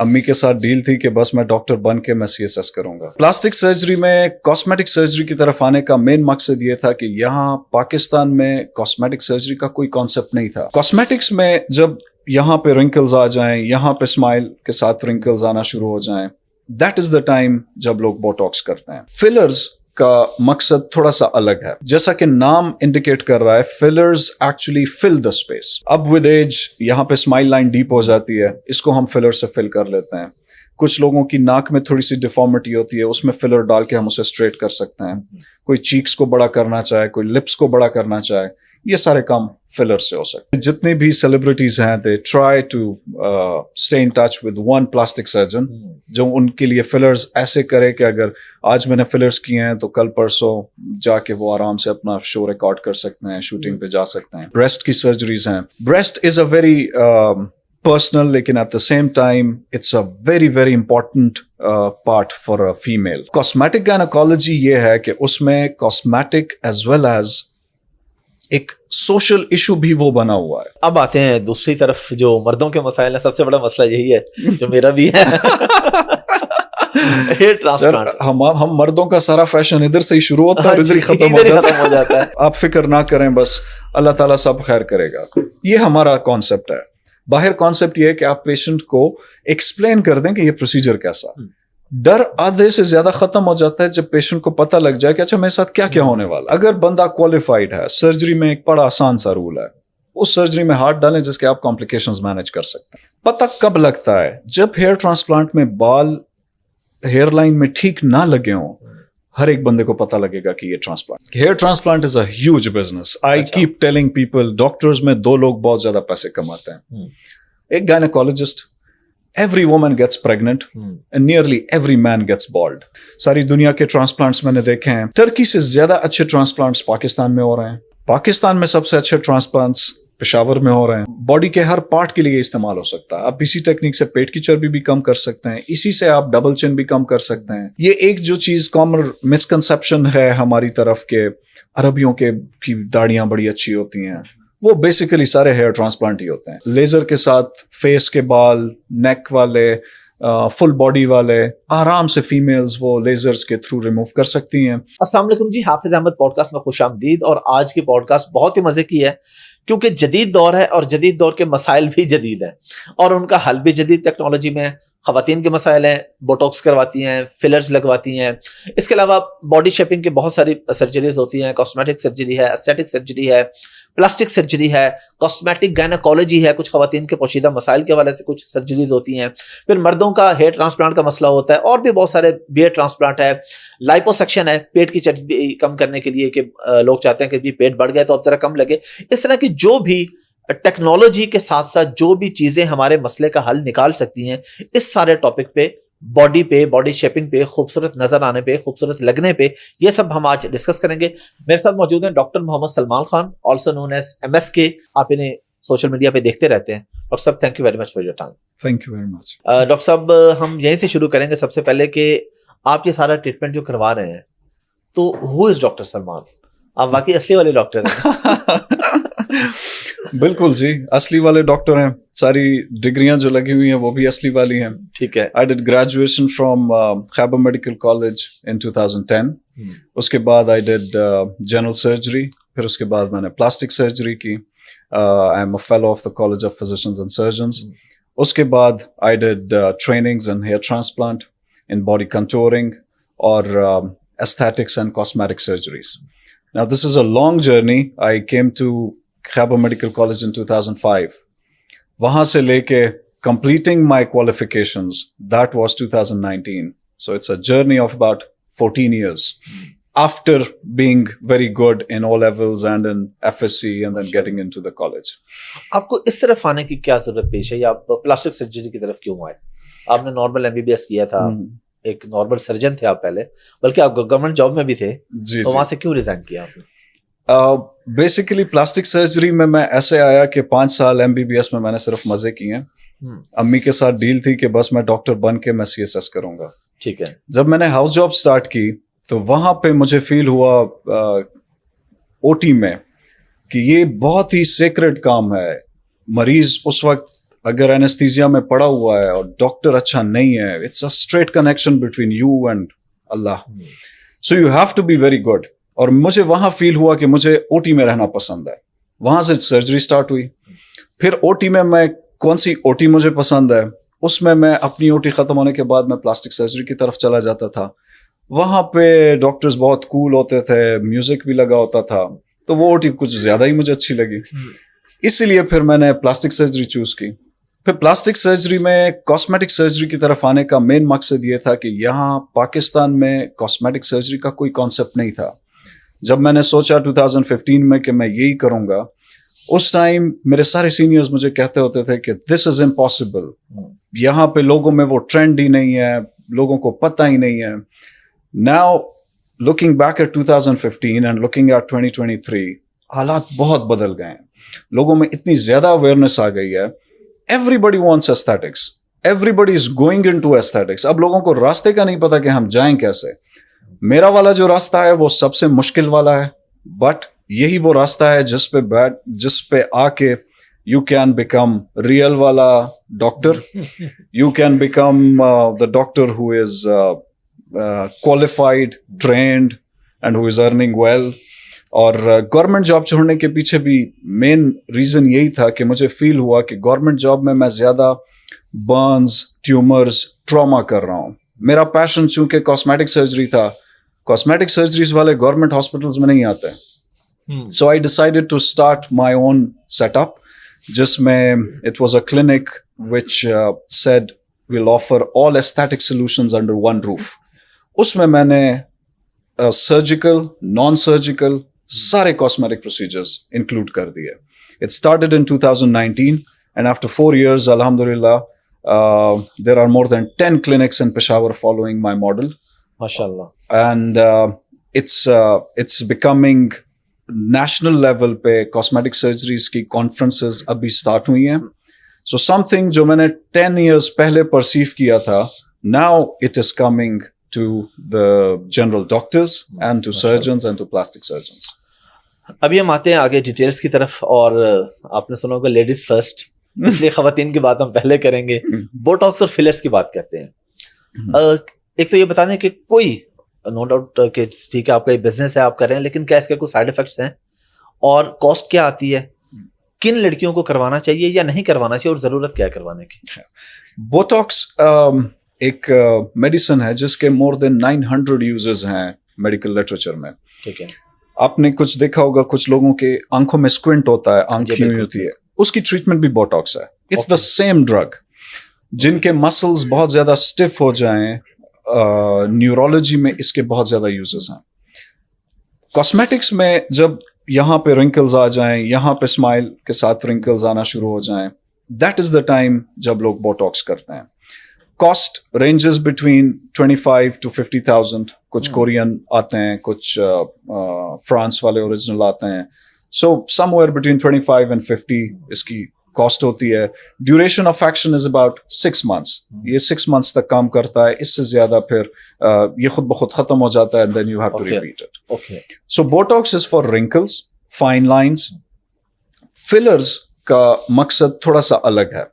امی کے ساتھ ڈیل تھی کہ بس میں ڈاکٹر بن کے میں CSS کروں گا. پلاسٹک سرجری میں کاسمیٹک سرجری کی طرف آنے کا مین مقصد یہ تھا کہ یہاں پاکستان میں کاسمیٹک سرجری کا کوئی کانسیپٹ نہیں تھا. کاسمیٹکس میں جب یہاں پہ رنکلز آ جائیں, یہاں پہ اسمائل کے ساتھ رنکلز آنا شروع ہو جائیں, دیٹ از دا ٹائم جب لوگ بوٹاکس کرتے ہیں. فلرز کا مقصد تھوڑا سا الگ ہے. جیسا کہ نام انڈیکیٹ کر رہا ہے, fillers actually fill the space. اب ود ایج یہاں پہ اسمائل لائن ڈیپ ہو جاتی ہے, اس کو ہم فلر سے فل کر لیتے ہیں. کچھ لوگوں کی ناک میں تھوڑی سی ڈیفارمٹی ہوتی ہے, اس میں فلر ڈال کے ہم اسے اسٹریٹ کر سکتے ہیں. کوئی چیکس کو بڑا کرنا چاہے, کوئی لپس کو بڑا کرنا چاہے, یہ سارے کام فلر سے ہو سکتے ہیں. جتنے بھی سیلیبریٹیز ہیں they try to stay in touch with one plastic surgeon جو ان کے لیے فلرز ایسے کرے کہ اگر آج میں نے فلرز کیے ہیں تو کل پرسوں جا کے وہ آرام سے اپنا شو ریکارڈ کر سکتے ہیں, شوٹنگ پہ جا سکتے ہیں. بریسٹ کی سرجریز ہیں. Breast is a very personal لیکن at the same time it's a very very important part for a female. Cosmetic gynaecology یہ ہے کہ اس میں کاسمیٹک ایز ویل ایز ایک سوشل ایشو بھی وہ بنا ہوا ہے. اب آتے ہیں دوسری طرف جو مردوں کے مسائل ہیں. سب سے بڑا مسئلہ یہی ہے جو میرا بھی ہے, سر ہم مردوں کا سارا فیشن ادھر سے ہی شروع ہوتا ہے اور ادھر ہی ختم ہو جاتا ہے. آپ فکر نہ کریں, بس اللہ تعالیٰ سب خیر کرے گا. یہ ہمارا کانسیپٹ ہے. باہر کانسیپٹ یہ ہے کہ آپ پیشنٹ کو ایکسپلین کر دیں کہ یہ پروسیجر کیسا. ڈر آدھے سے زیادہ ختم ہو جاتا ہے جب پیشنٹ کو پتہ لگ جائے کہ اچھا میرے ساتھ کیا کیا ہونے والا. اگر بندہ کوالیفائڈ ہے, سرجری میں ایک بڑا آسان سا رول ہے, اس سرجری میں ہاتھ ڈالیں جس کے آپ کمپلیکیشنز مینج کر سکتے ہیں. پتہ کب لگتا ہے؟ جب ہیئر ٹرانسپلانٹ میں بال ہیئر لائن میں ٹھیک نہ لگے ہوں, ہر ایک بندے کو پتہ لگے گا کہ یہ transplant. Hair transplant is a huge business. I keep telling people, doctors میں 2 لوگ بہت زیادہ پیسے کماتے ہیں. ایک gynaecologist. Every woman gets pregnant and nearly every man gets bald. ساری دنیا کے ٹرانسپلانٹس میں نے دیکھے ہیں. ٹرکی سے زیادہ اچھے ٹرانسپلانٹس پاکستان میں ہو رہے ہیں. پاکستان میں سب سے اچھے ٹرانسپلانٹس پشاور میں ہو رہے ہیں. باڈی کے ہر پارٹ کے لیے استعمال ہو سکتا ہے. آپ اسی ٹیکنیک سے پیٹ کی چربی بھی کم کر سکتے ہیں, اسی سے آپ ڈبل چن بھی کم کر سکتے ہیں. یہ ایک جو چیز کامن مسکنسپشن ہے ہماری طرف کے عربیوں کے کی داڑیاں بڑی اچھی ہوتی ہیں, وہ بیسیکلی سارے ہیئر ٹرانسپلانٹ ہی ہوتے ہیں. لیزر کے ساتھ فیس کے بال, نیک والے, فل باڈی والے آرام سے فیمیلز وہ لیزرز کے تھرو ریموو کر سکتی ہیں. السلام علیکم جی, حافظ احمد پوڈ کاسٹ میں خوش آمدید. اور آج کی پوڈ کاسٹ بہت ہی مزے کی ہے کیونکہ جدید دور ہے اور جدید دور کے مسائل بھی جدید ہیں اور ان کا حل بھی جدید ٹیکنالوجی میں ہے. خواتین کے مسائل ہیں, بوٹاکس کرواتی ہیں, فلرز لگواتی ہیں. اس کے علاوہ باڈی شیپنگ کے بہت ساری سرجریز ہوتی ہیں. کاسمیٹک سرجری ہے, ایستھیٹک سرجری ہے, پلاسٹک سرجری ہے, کاسمیٹک گائنیکالوجی ہے, کچھ خواتین کے پوشیدہ مسائل کے حوالے سے کچھ سرجریز ہوتی ہیں. پھر مردوں کا ہیئر ٹرانسپلانٹ کا مسئلہ ہوتا ہے اور بھی بہت سارے بیئر ٹرانسپلانٹ ہے. لائپوسیکشن ہے, پیٹ کی چربی کم کرنے کے لیے کہ لوگ چاہتے ہیں کہ پیٹ بڑھ گیا تو اب ذرا کم لگے. اس طرح کی جو بھی ٹیکنالوجی کے ساتھ ساتھ جو بھی چیزیں ہمارے مسئلے کا حل نکال سکتی ہیں, اس سارے ٹاپک پہ, باڈی پہ, باڈی شیپنگ پہ, خوبصورت نظر آنے پہ, خوبصورت لگنے پہ, یہ سب ہم آج ڈسکس کریں گے. میرے ساتھ موجود ہیں doctor Muhammad Salman Khan, also known as MSK. آپ انہیں سوشل میڈیا پہ دیکھتے رہتے ہیں. ڈاکٹر صاحب thank you very much for your time. Thank you very much. Doctor صاحب ہم یہیں سے شروع کریں گے سب سے پہلے کہ آپ یہ سارا ٹریٹمنٹ جو کروا رہے ہیں تو ہو از ڈاکٹر سلمان؟ آپ واقعی اصلی والے ڈاکٹر ہیں؟ بالکل جی, اصلی والے ڈاکٹر ہیں. ساری ڈگریاں جو لگی ہوئی ہیں وہ بھی اصلی والی ہیں. ٹھیک ہے. I did graduation from Khyber medical college in 2010. اس کے بعد I did general surgery. پھر اس کے بعد میں نے پلاسٹک سرجری کی. I am a fellow of the College of Physicians and Surgeons. اس کے بعد I did trainings in hair transplant, in body contouring اور aesthetics and cosmetic surgeries. Now this is a long journey. I came to Khyber medical college in 2005. وہاں سے لے کے completing my qualifications, that was 2019. So it's a journey of about 14 years. After being very good in O levels and in FSC and then getting into the college. آپ کو اس طرف آنے کی کیا ضرورت پیش ہے یا آپ پلاسٹک سرجری کی طرف کیوں آئے؟ آپ نے نارمل MBBS کیا تھا, ایک نارمل سرجن تھے آپ پہلے, بلکہ آپ گورنمنٹ جاب میں بھی تھے, تو وہاں سے کیوں ریزائن کیا آپ نے؟ بیسیکلی پلاسٹک سرجری میں ایسے آیا کہ 5 سال MBBS میں نے صرف مزے کیے ہیں. امی کے ساتھ ڈیل تھی کہ بس میں ڈاکٹر بن کے میں CSS کروں گا. ٹھیک ہے. جب میں نے ہاؤس جاب سٹارٹ کی تو وہاں پہ مجھے فیل ہوا OT میں کہ یہ بہت ہی سیکرڈ کام ہے. مریض اس وقت अगर एनेस्थीसिया में पड़ा हुआ है और डॉक्टर अच्छा नहीं है, it's a straight connection between you and Allah. So you have to be very good. और मुझे वहां फील हुआ कि मुझे ओटी में रहना पसंद है. वहां से सर्जरी स्टार्ट हुई. फिर ओटी में मैं कौन सी ओटी मुझे पसंद है, उसमें मैं अपनी ओटी खत्म होने के बाद मैं प्लास्टिक सर्जरी की तरफ चला जाता था. वहां पे डॉक्टर्स बहुत कूल होते थे, म्यूजिक भी लगा होता था, तो वो ओटी कुछ ज्यादा ही मुझे अच्छी लगी. इसीलिए फिर मैंने प्लास्टिक सर्जरी चूज की. फिर प्लास्टिक सर्जरी में कॉस्मेटिक सर्जरी की तरफ आने का मेन मकसद ये था कि यहाँ पाकिस्तान में कॉस्मेटिक सर्जरी का कोई कॉन्सेप्ट नहीं था. जब मैंने सोचा 2015 में कि मैं यही करूंगा, उस टाइम मेरे सारे सीनियर्स मुझे कहते होते थे कि दिस इज इम्पॉसिबल, यहाँ पे लोगों में वो ट्रेंड ही नहीं है, लोगों को पता ही नहीं है. Now looking back at 2015 and looking at 2023, हालात बहुत बदल गए हैं. लोगों में इतनी ज्यादा अवेयरनेस आ गई है. Everybody wants aesthetics, everybody is going into aesthetics. अब लोगों को रास्ते का नहीं पता कि हम जाएं कैसे. मेरा वाला जो रास्ता है वो सबसे मुश्किल वाला है, बट यही वो रास्ता है जिस पे आके यू कैन बिकम रियल वाला doctor. You can become the doctor who is qualified, trained and who is earning well. और गवर्नमेंट जॉब छोड़ने के पीछे भी मेन रीजन यही था कि मुझे फील हुआ कि गवर्नमेंट जॉब में मैं ज्यादा बर्न्स, ट्यूमर्स, ट्रॉमा कर रहा हूँ. मेरा पैशन चूंकि कॉस्मेटिक सर्जरी था, कॉस्मेटिक सर्जरीज वाले गवर्नमेंट हॉस्पिटल्स में नहीं आते. So I decided to start my own setup, जिसमें it was a clinic which said will offer all aesthetic solutions under one roof. उसमें मैंने सर्जिकल, नॉन सर्जिकल सारे cosmetic procedures include कर दिए. It started in 2019 and after 4 years, alhamdulillah, there are more than 10 clinics in Peshawar following my model. MashaAllah. And it's becoming national level पे cosmetic surgeries की conferences अभी start हुई हैं. So something जो मैंने 10 years पहले perceive किया था, now it is coming to the general doctors and to surgeons and to plastic surgeons. अभी हम आते हैं आगे डिटेल्स की तरफ. और आपने सुना होगा लेडीज फर्स्ट, इसलिए खवातीन की बात हम पहले करेंगे. बोटॉक्स और फिलर्स की बात करते हैं. एक तो ये बता दें कि कोई नो डाउट कि ठीक है आपका ये बिजनेस है, आप कर रहे हैं, लेकिन क्या इसके कुछ साइड इफेक्ट्स हैं और कॉस्ट क्या आती है, किन लड़कियों को करवाना चाहिए या नहीं करवाना चाहिए, और जरूरत क्या है करवाने की? बोटॉक्स एक मेडिसिन है जिसके मोर देन 900 यूजेस हैं मेडिकल लिटरेचर में. ठीक है. आपने कुछ देखा होगा, कुछ लोगों के आंखों में स्क्विंट होता है, आंख क्यों होती है, उसकी ट्रीटमेंट भी बोटॉक्स है. It's the same drug. जिनके मसल्स बहुत ज्यादा स्टिफ हो जाएं, न्यूरोलॉजी में इसके बहुत ज्यादा यूजेस हैं. कॉस्मेटिक्स में जब यहाँ पे रिंकल्स आ जाएं, यहाँ पे स्माइल के साथ रिंकल्स आना शुरू हो जाएं, दैट इज द टाइम जब लोग बोटॉक्स करते हैं. Cost ranges between 25 to 50,000. कुछ कोरियन आते हैं, कुछ फ्रांस वाले ओरिजिनल आते हैं. सो समवेयर बिटवीन 25 and 50 इसकी कॉस्ट होती है. Duration of action is about 6 months. ये 6 months तक काम करता है. इससे ज्यादा फिर ये खुद ब खुद खत्म हो जाता है, then you have to repeat it. Okay. So Botox is for wrinkles, fine lines. Fillers का मकसद थोड़ा सा अलग है.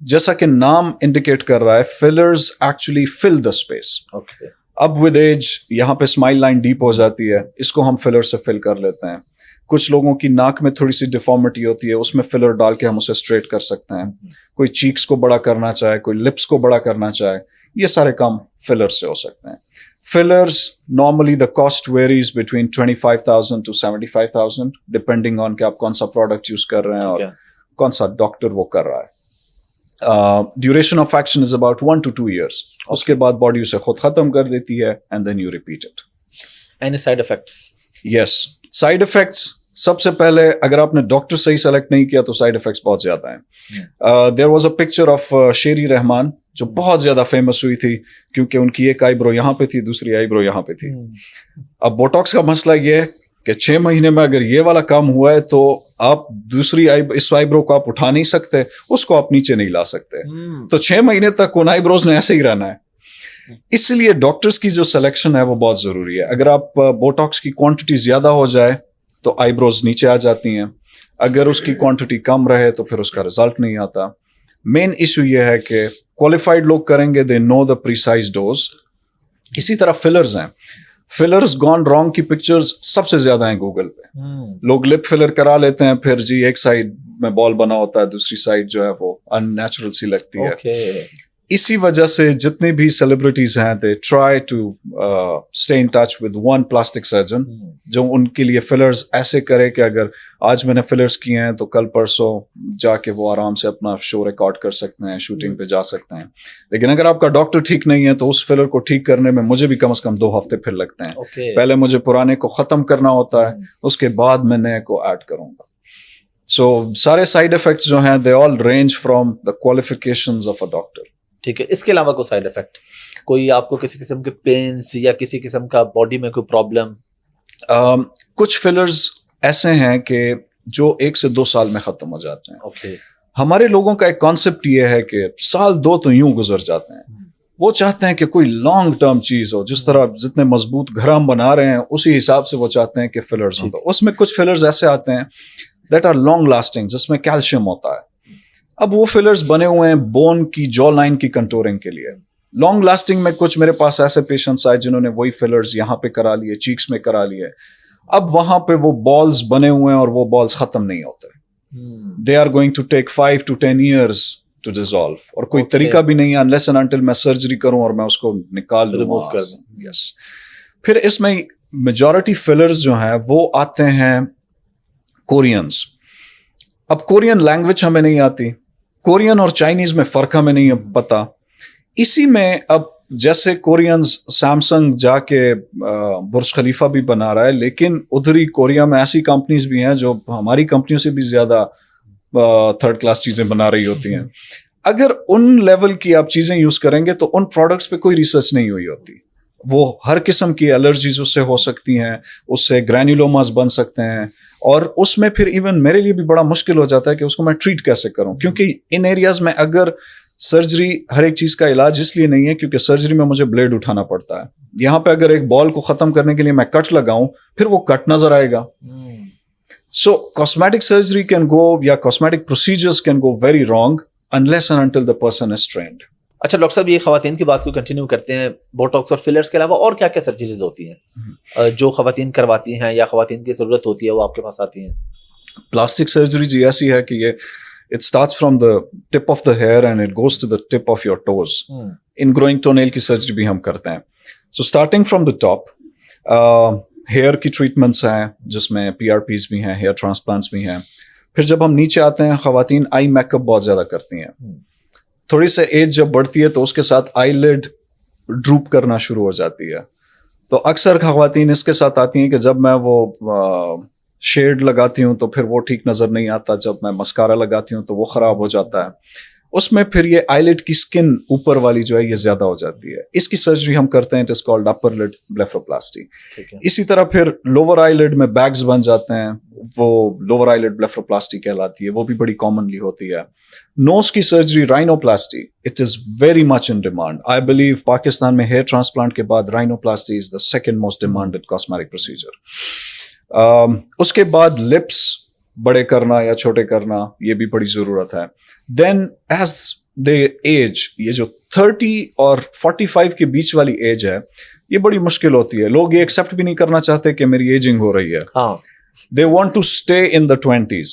जैसा कि नाम इंडिकेट कर रहा है, fillers actually fill the space. Okay. अब विद एज यहाँ पे स्माइल लाइन डीप हो जाती है, इसको हम फिलर से फिल कर लेते हैं. कुछ लोगों की नाक में थोड़ी सी डिफॉर्मिटी होती है, उसमें फिलर डाल के हम उसे स्ट्रेट कर सकते हैं. कोई चीक्स को बड़ा करना चाहे, कोई लिप्स को बड़ा करना चाहे, ये सारे काम फिलर से हो सकते हैं. Fillers normally the cost varies between 25,000 to 75,000 depending on कि आप कौन सा प्रोडक्ट यूज कर रहे हैं और कौन सा डॉक्टर वो कर रहा है. Duration of action is about 1 to 2 years. उसके बाद बॉडी उसे खुद खत्म कर देती है and then you repeat it. Any side effects? Yes, side effects. सबसे पहले अगर आपने डॉक्टर सही सेलेक्ट नहीं किया तो साइड इफेक्ट्स बहुत ज्यादा हैं. There was a picture of Sherry Rehman जो बहुत ज्यादा फेमस हुई थी क्योंकि उनकी एक आईब्रो यहाँ पे थी, दूसरी आईब्रो यहाँ पे थी. अब बोटॉक्स का मसला ये है कि 6 महीने में अगर ये वाला काम हुआ है तो आप दूसरी इस आईब्रो को आप उठा नहीं सकते, उसको आप नीचे नहीं ला सकते. तो 6 महीने तक उन आईब्रोज ने ऐसे ही रहना है. इसलिए डॉक्टर्स की जो सिलेक्शन है वो बहुत जरूरी है. अगर आप बोटॉक्स की क्वांटिटी ज्यादा हो जाए तो आईब्रोज नीचे आ जाती हैं, अगर उसकी क्वांटिटी कम रहे तो फिर उसका रिजल्ट नहीं आता. मेन इशू ये है कि क्वालिफाइड लोग करेंगे, they know the precise dose. इसी तरह फिलर्स हैं, फिलर्स गॉन रॉन्ग की पिक्चर्स सबसे ज्यादा हैं गूगल पे. लोग लिप फिलर करा लेते हैं, फिर जी एक साइड में बॉल बना होता है, दूसरी साइड जो है वो अननेचुरल सी लगती है. इसी वजह से जितने भी सेलिब्रिटीज हैं, they try to stay in touch with one plastic surgeon जो उनके लिए फिलर्स ऐसे करे कि अगर आज मैंने फिलर्स किए हैं तो कल परसों जाके वो आराम से अपना शो रिकॉर्ड कर सकते हैं, शूटिंग पे जा सकते हैं. लेकिन अगर आपका डॉक्टर ठीक नहीं है तो उस फिलर को ठीक करने में मुझे भी कम से कम 2 हफ्ते फिर लगते हैं. पहले मुझे पुराने को खत्म करना होता है, उसके बाद मैं नए को ऐड करूंगा. सो सारे साइड इफेक्ट्स जो हैं, they all range from the qualifications of a doctor. ठीक है, इसके अलावा कोई साइड इफेक्ट, कोई आपको किसी किस्म के पेन्स या किसी किस्म का बॉडी में कोई प्रॉब्लम? कुछ फिलर्स ऐसे हैं कि जो 1 से 2 साल में खत्म हो जाते हैं. हमारे लोगों का एक कॉन्सेप्ट ये है कि 1-2 तो यूं गुजर जाते हैं. वो चाहते हैं कि कोई लॉन्ग टर्म चीज हो, जिस तरह जितने मजबूत घर हम बना रहे हैं उसी हिसाब से वो चाहते हैं कि फिलर्स हो. तो उसमें कुछ फिलर्स ऐसे आते हैं दैट आर लॉन्ग लास्टिंग, जिसमें कैल्शियम होता है. अब वो फिलर्स बने हुए हैं बोन की, जॉ लाइन की कंटूरिंग के लिए. लॉन्ग लास्टिंग में कुछ मेरे पास ऐसे पेशेंट्स आए जिन्होंने वही फिलर्स यहाँ पे करा लिए, चीक्स में करा लिए. अब वहां पे वो बॉल्स बने हुए हैं और वो बॉल्स खत्म नहीं होते. They are going to take 5 to 10 years to dissolve. और कोई तरीका भी नहीं है अनलेस एंड अनटिल मैं सर्जरी करूं और मैं उसको निकाल रिमूव कर दूं. यस. फिर इसमें मेजॉरिटी फिलर्स जो हैं वो आते हैं कोरियंस. अब कोरियन लैंग्वेज हमें नहीं आती, कोरियन और चाइनीज में फर्क हमें नहीं पता. इसी में अब जैसे कोरियंस सैमसंग जाके बुर्ज खलीफा भी बना रहा है, लेकिन उधरी कोरिया में ऐसी कंपनीज भी हैं जो हमारी कंपनियों से भी ज्यादा थर्ड क्लास चीजें बना रही होती हैं. अगर उन लेवल की आप चीजें यूज करेंगे तो उन प्रोडक्ट्स पे कोई रिसर्च नहीं हुई होती. वो हर किस्म की एलर्जीज उससे हो सकती हैं, उससे ग्रैन्युलोमास बन सकते हैं, और उसमें फिर इवन मेरे लिए भी बड़ा मुश्किल हो जाता है कि उसको मैं ट्रीट कैसे करूं. क्योंकि इन एरियाज में अगर सर्जरी, हर एक चीज का इलाज इसलिए नहीं है क्योंकि सर्जरी में मुझे ब्लेड उठाना पड़ता है. यहाँ पे अगर एक बॉल को खत्म करने के लिए मैं कट लगाऊं, फिर वो कट नजर आएगा. So cosmetic surgery can go, या cosmetic procedures can go very wrong unless and until the person is trained. अच्छा डॉक्टर साहब, ये खवातीन की बात को कंटिन्यू करते हैं. बोटॉक्स और फिलर्स के अलावा और क्या क्या सर्जरीज होती हैं जो खवातीन करवाती हैं या खवातीन की जरूरत होती है वो आपके पास आती हैं? प्लास्टिक सर्जरी जी ऐसी है कि ये it starts from the tip of the hair and it goes to the tip of your toes. In growing toenail की सर्जरी भी हम करते हैं. So starting from the top, hair की ट्रीटमेंट्स हैं जिसमें PRPs भी हैं, हेयर ट्रांसप्लांट्स भी हैं. फिर जब हम नीचे आते हैं, खवातीन आई मेकअप बहुत ज्यादा करती हैं. थोड़ी से एज जब बढ़ती है तो उसके साथ आईलिड ड्रूप करना शुरू हो जाती है. तो अक्सर खवातीन इसके साथ आती हैं कि जब मैं वो शेड लगाती हूँ तो फिर वो ठीक नजर नहीं आता, जब मैं मस्कारा लगाती हूँ तो वो खराब हो जाता है. उसमें फिर ये आईलिड की स्किन ऊपर वाली जो है ये ज्यादा हो जाती है. इसकी सर्जरी हम करते हैं, it is called upper lid blepharoplasty. इसी तरह फिर लोअर आईलिड में बैग्स बन जाते हैं, वो लोअर आईलिड ब्लेफरोप्लास्टी कहलाती है, वो भी बड़ी कॉमनली होती है. नोज की surgery rhinoplasty, it is very much in demand. I believe Pakistan में हेयर ट्रांसप्लांट के बाद rhinoplasty is the second most demanded cosmetic procedure. उसके बाद लिप्स बड़े करना या छोटे करना, ये भी बड़ी जरूरत है. देन एज द एज, ये जो 30 और 45 के बीच वाली एज है, ये बड़ी मुश्किल होती है. लोग ये एक्सेप्ट भी नहीं करना चाहते कि मेरी एजिंग हो रही है. They want to stay in the 20s.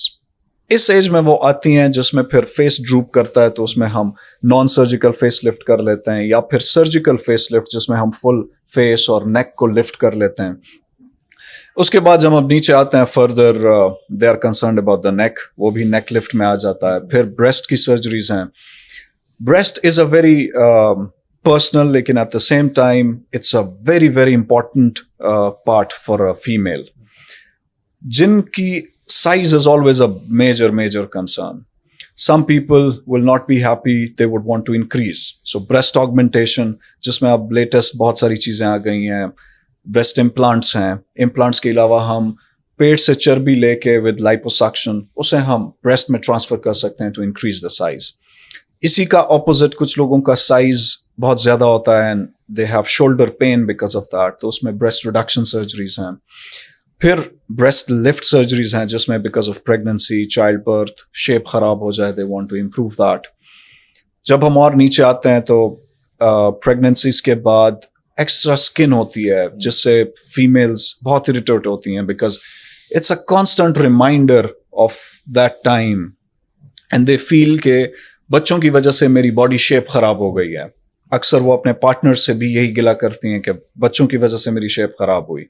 इस एज में वो आती हैं जिसमें फिर फेस ड्रूप करता है, तो उसमें हम नॉन सर्जिकल फेस लिफ्ट कर लेते हैं, या फिर सर्जिकल फेस लिफ्ट जिसमें हम फुल फेस और नेक को लिफ्ट कर लेते हैं. उसके बाद जब हम नीचे आते हैं further, they are concerned about the neck, वो भी नेक लिफ्ट में आ जाता है. फिर ब्रेस्ट की सर्जरीज हैं. Breast is a very personal, लेकिन at the same time it's a very very important part for a female, जिनकी size is always a major concern. Some people will not be happy, they would want to increase. So breast augmentation, जिसमें अब latest बहुत सारी चीजें आ गई हैं. breast implants हैं. implants के अलावा हम पेट से चर्बी लेके with liposuction उसे हम breast में transfer कर सकते हैं to increase the size. इसी का opposite, कुछ लोगों का size बहुत ज्यादा होता है and they have shoulder pain because of that, तो उसमें breast reduction surgeries हैं. फिर ब्रेस्ट लिफ्ट सर्जरीज हैं जिसमें because of pregnancy, child birth, shape खराब हो जाए, they want to improve that. जब हम और नीचे आते हैं तो प्रेगनेंसीज के बाद एक्स्ट्रा स्किन होती है जिससे फीमेल्स बहुत इरिटेट होती हैं because it's a constant reminder of that time and they feel के बच्चों की वजह से मेरी बॉडी शेप खराब हो गई है. अक्सर वो अपने पार्टनर से भी यही गिला करती हैं कि बच्चों की वजह से मेरी शेप खराब हुई.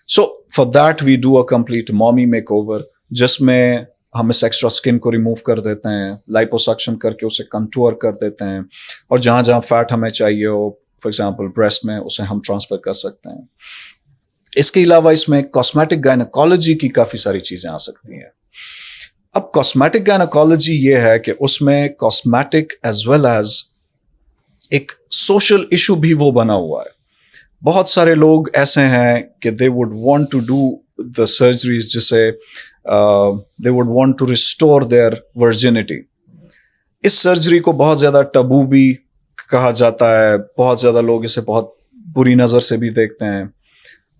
So for that we do a complete mommy makeover जिसमें हम इस एक्स्ट्रा स्किन को रिमूव कर देते हैं, लाइपोसक्शन करके उसे कंटूर कर देते हैं और जहाँ जहाँ फैट हमें चाहिए हो फॉर एग्जांपल ब्रेस्ट में उसे हम ट्रांसफर कर सकते हैं. इसके अलावा इसमें कॉस्मेटिक गायनेकोलॉजी की काफ़ी सारी चीज़ें आ सकती हैं. अब कॉस्मेटिक गायनेकोलॉजी ये है कि उसमें कॉस्मेटिक एज वेल एज एक सोशल इशू भी वो बना हुआ है. बहुत सारे लोग ऐसे हैं कि they would want to do the surgeries जिसे they would want to restore their virginity. इस सर्जरी को बहुत ज़्यादा टबू भी कहा जाता है, बहुत ज़्यादा लोग इसे बहुत बुरी नज़र से भी देखते हैं.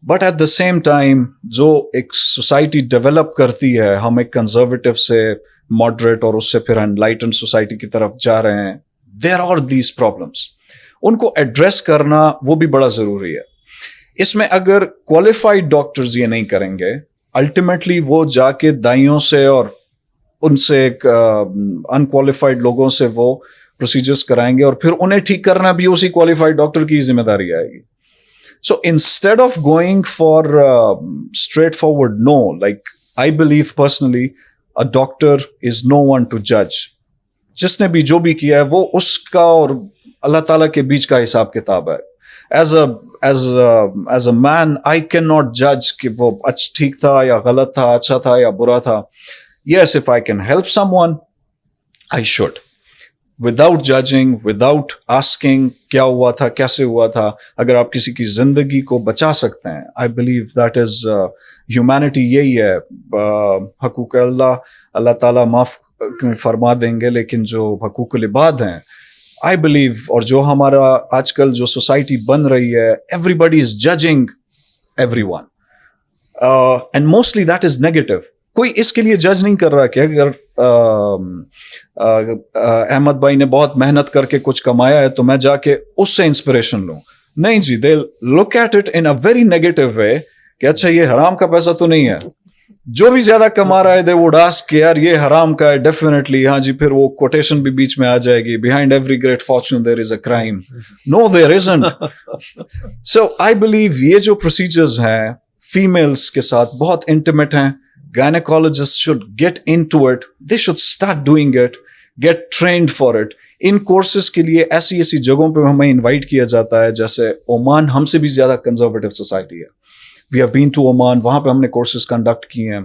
But at the same time जो एक सोसाइटी डेवलप करती है, हम एक कंजर्वेटिव से मॉडरेट और उससे फिर एनलाइटेंड सोसाइटी की तरफ जा रहे हैं, देयर आर दीज प्रॉब्लम्स. उनको एड्रेस करना वो भी बड़ा ज़रूरी है. इसमें अगर क्वालिफाइड डॉक्टर्स ये नहीं करेंगे, अल्टीमेटली वो जाके दाइयों से और उनसे एक अनक्वालिफाइड लोगों से वो प्रोसीजर्स कराएंगे और फिर उन्हें ठीक करना भी उसी क्वालिफाइड डॉक्टर की जिम्मेदारी आएगी. So instead of going for straightforward no, like I believe personally, a doctor is no one to judge. जिसने भी जो भी किया है वो उसका और अल्लाह ताला के बीच का हिसाब किताब है. As a man, I cannot judge कि वो ठीक था या गलत था, अच्छा था या बुरा था. Yes, if I can help someone, I should. Without judging, without asking क्या हुआ था, कैसे हुआ था. अगर आप किसी की जिंदगी को बचा सकते हैं, I believe that is humanity. यही है. हकूक अल्लाह ताला माफ फरमा देंगे, लेकिन जो हकूकुल इबाद हैं, I believe, और जो हमारा आजकल जो सोसाइटी बन रही है, everybody is judging everyone, and mostly that is negative. कोई इसके लिए जज नहीं कर रहा कि अगर अहमद भाई ने बहुत मेहनत करके कुछ कमाया है तो मैं जाके उससे इंस्पिरेशन लूं. नहीं जी, they look at it in a very negative way कि अच्छा ये हराम का पैसा तो नहीं है. जो भी ज्यादा कमा रहा है दे वुड आस्क कि यार ये हराम का है, डेफिनेटली. हाँ जी, फिर वो कोटेशन भी बीच में आ जाएगी, behind every great fortune there is a crime. No, there isn't. So I believe ये जो प्रोसीजर्स हैं फीमेल्स के साथ बहुत इंटीमेट हैं. Gynecologists should get into it. They should start doing it. Get trained for it. In courses के लिए ऐसी ऐसी जगहों पे हमें इनवाइट किया जाता है, जैसे ओमान हमसे भी ज्यादा कंजर्वेटिव सोसाइटी है. We have been to Oman, वहां पे हमने कोर्सेज कंडक्ट किए हैं.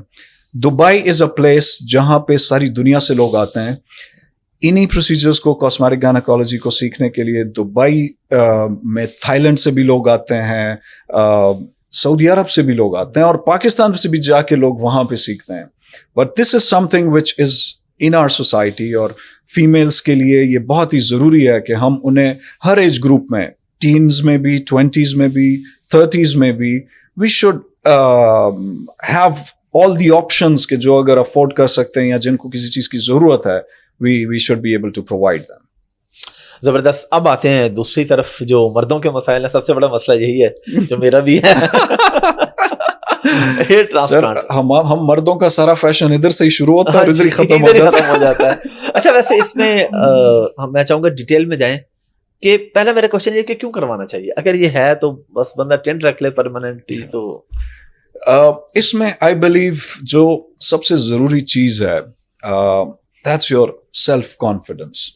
दुबई इज अ प्लेस जहां पे सारी दुनिया से लोग आते हैं इन्हीं प्रोसीजर्स को, कॉस्मेटिक गायनेकोलॉजी को सीखने के लिए. दुबई में थाईलैंड से भी लोग आते हैं, सऊदी अरब से भी लोग आते हैं और पाकिस्तान से भी जाके लोग वहां पे सीखते हैं. But this is something which is in our society, और फीमेल्स के लिए ये बहुत ही जरूरी है कि हम उन्हें हर एज ग्रुप में, टीन्स में भी, 20s में भी, 30s में भी, we should have all the options के जो अगर अफोर्ड कर सकते हैं या जिनको किसी चीज की जरूरत है, we should be able to provide them. जबरदस्त. अब आते हैं दूसरी तरफ, जो मर्दों के मसाइल है. सबसे बड़ा मसला यही है जो मेरा भी है. Hair transplant. हम मर्दों का सारा फैशन इधर से ही शुरू होता है और इधर ही खत्म हो जाता है. अच्छा, वैसे इसमें मैं चाहूंगा डिटेल में जाएं कि पहला मेरा क्वेश्चन ये कि क्यों करवाना चाहिए. अगर ये है तो बस बंदा टेंट रख ले परमानेंटली. तो इसमें आई बिलीव जो सबसे जरूरी चीज है, दैट्स योर सेल्फ कॉन्फिडेंस.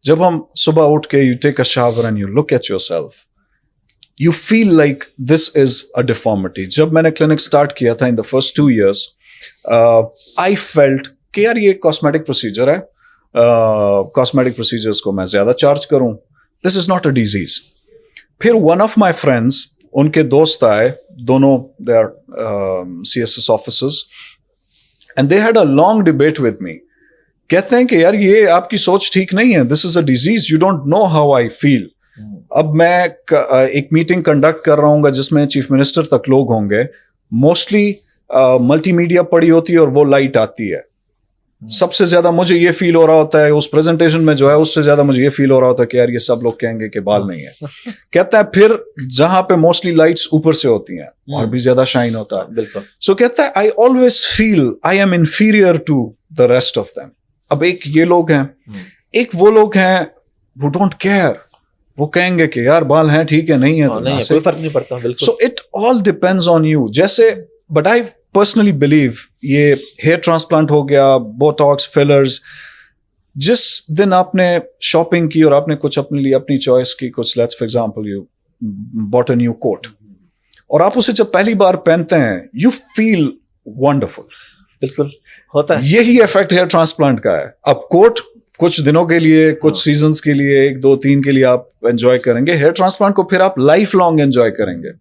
जब हम सुबह उठ के you take a shower and you look at yourself, you feel like this is a deformity. जब मैंने क्लिनिक स्टार्ट किया था in the first 2 years, I felt कि यार ये कॉस्मेटिक प्रोसीजर है, कॉस्मेटिक प्रोसीजर्स को मैं ज्यादा चार्ज करूं, this is not a disease. फिर वन ऑफ माई फ्रेंड्स, उनके दोस्त आए, दोनों they are CSS officers, and they had a long debate with me. कहते हैं कि यार ये आपकी सोच ठीक नहीं है, this is a disease, you don't know how I feel. अब मैं एक मीटिंग कंडक्ट कर रहा हूँ जिसमें चीफ मिनिस्टर तक लोग होंगे. मोस्टली मल्टीमीडिया पड़ी होती है और वो लाइट आती है. सबसे ज्यादा मुझे ये फील हो रहा होता है उस प्रेजेंटेशन में जो है, उससे ज्यादा मुझे ये फील हो रहा होता है कि यार ये सब लोग कहेंगे कि बाल नहीं है. कहता है फिर जहां पे मोस्टली लाइट्स ऊपर से होती हैं और भी ज्यादा शाइन होता है. बिल्कुल. सो कहता है I always feel I am inferior to the rest of them. अब एक ये लोग हैं, एक वो लोग हैं who don't care. वो कहेंगे कि यार बाल हैं ठीक है, नहीं है तो नहीं है, कोई फर्क नहीं पड़ता. बिल्कुल. So it all depends on you. जैसे बट आई पर्सनली बिलीव ये हेयर ट्रांसप्लांट हो गया, बोटॉक्स, फिलर्स, जिस दिन आपने शॉपिंग की और आपने कुछ अपने लिए अपनी चॉइस की, कुछ let's for example you bought a new coat और आप उसे जब पहली बार पहनते हैं यू फील वंडरफुल. बिल्कुल होता है. यही इफेक्ट हेयर ट्रांसप्लांट का है. अब कोट कुछ दिनों के लिए, कुछ सीजन्स के लिए, 1, 2, 3 के लिए आप एंजॉय करेंगे. हेयर ट्रांसप्लांट को फिर आप लाइफ लॉन्ग एंजॉय करेंगे.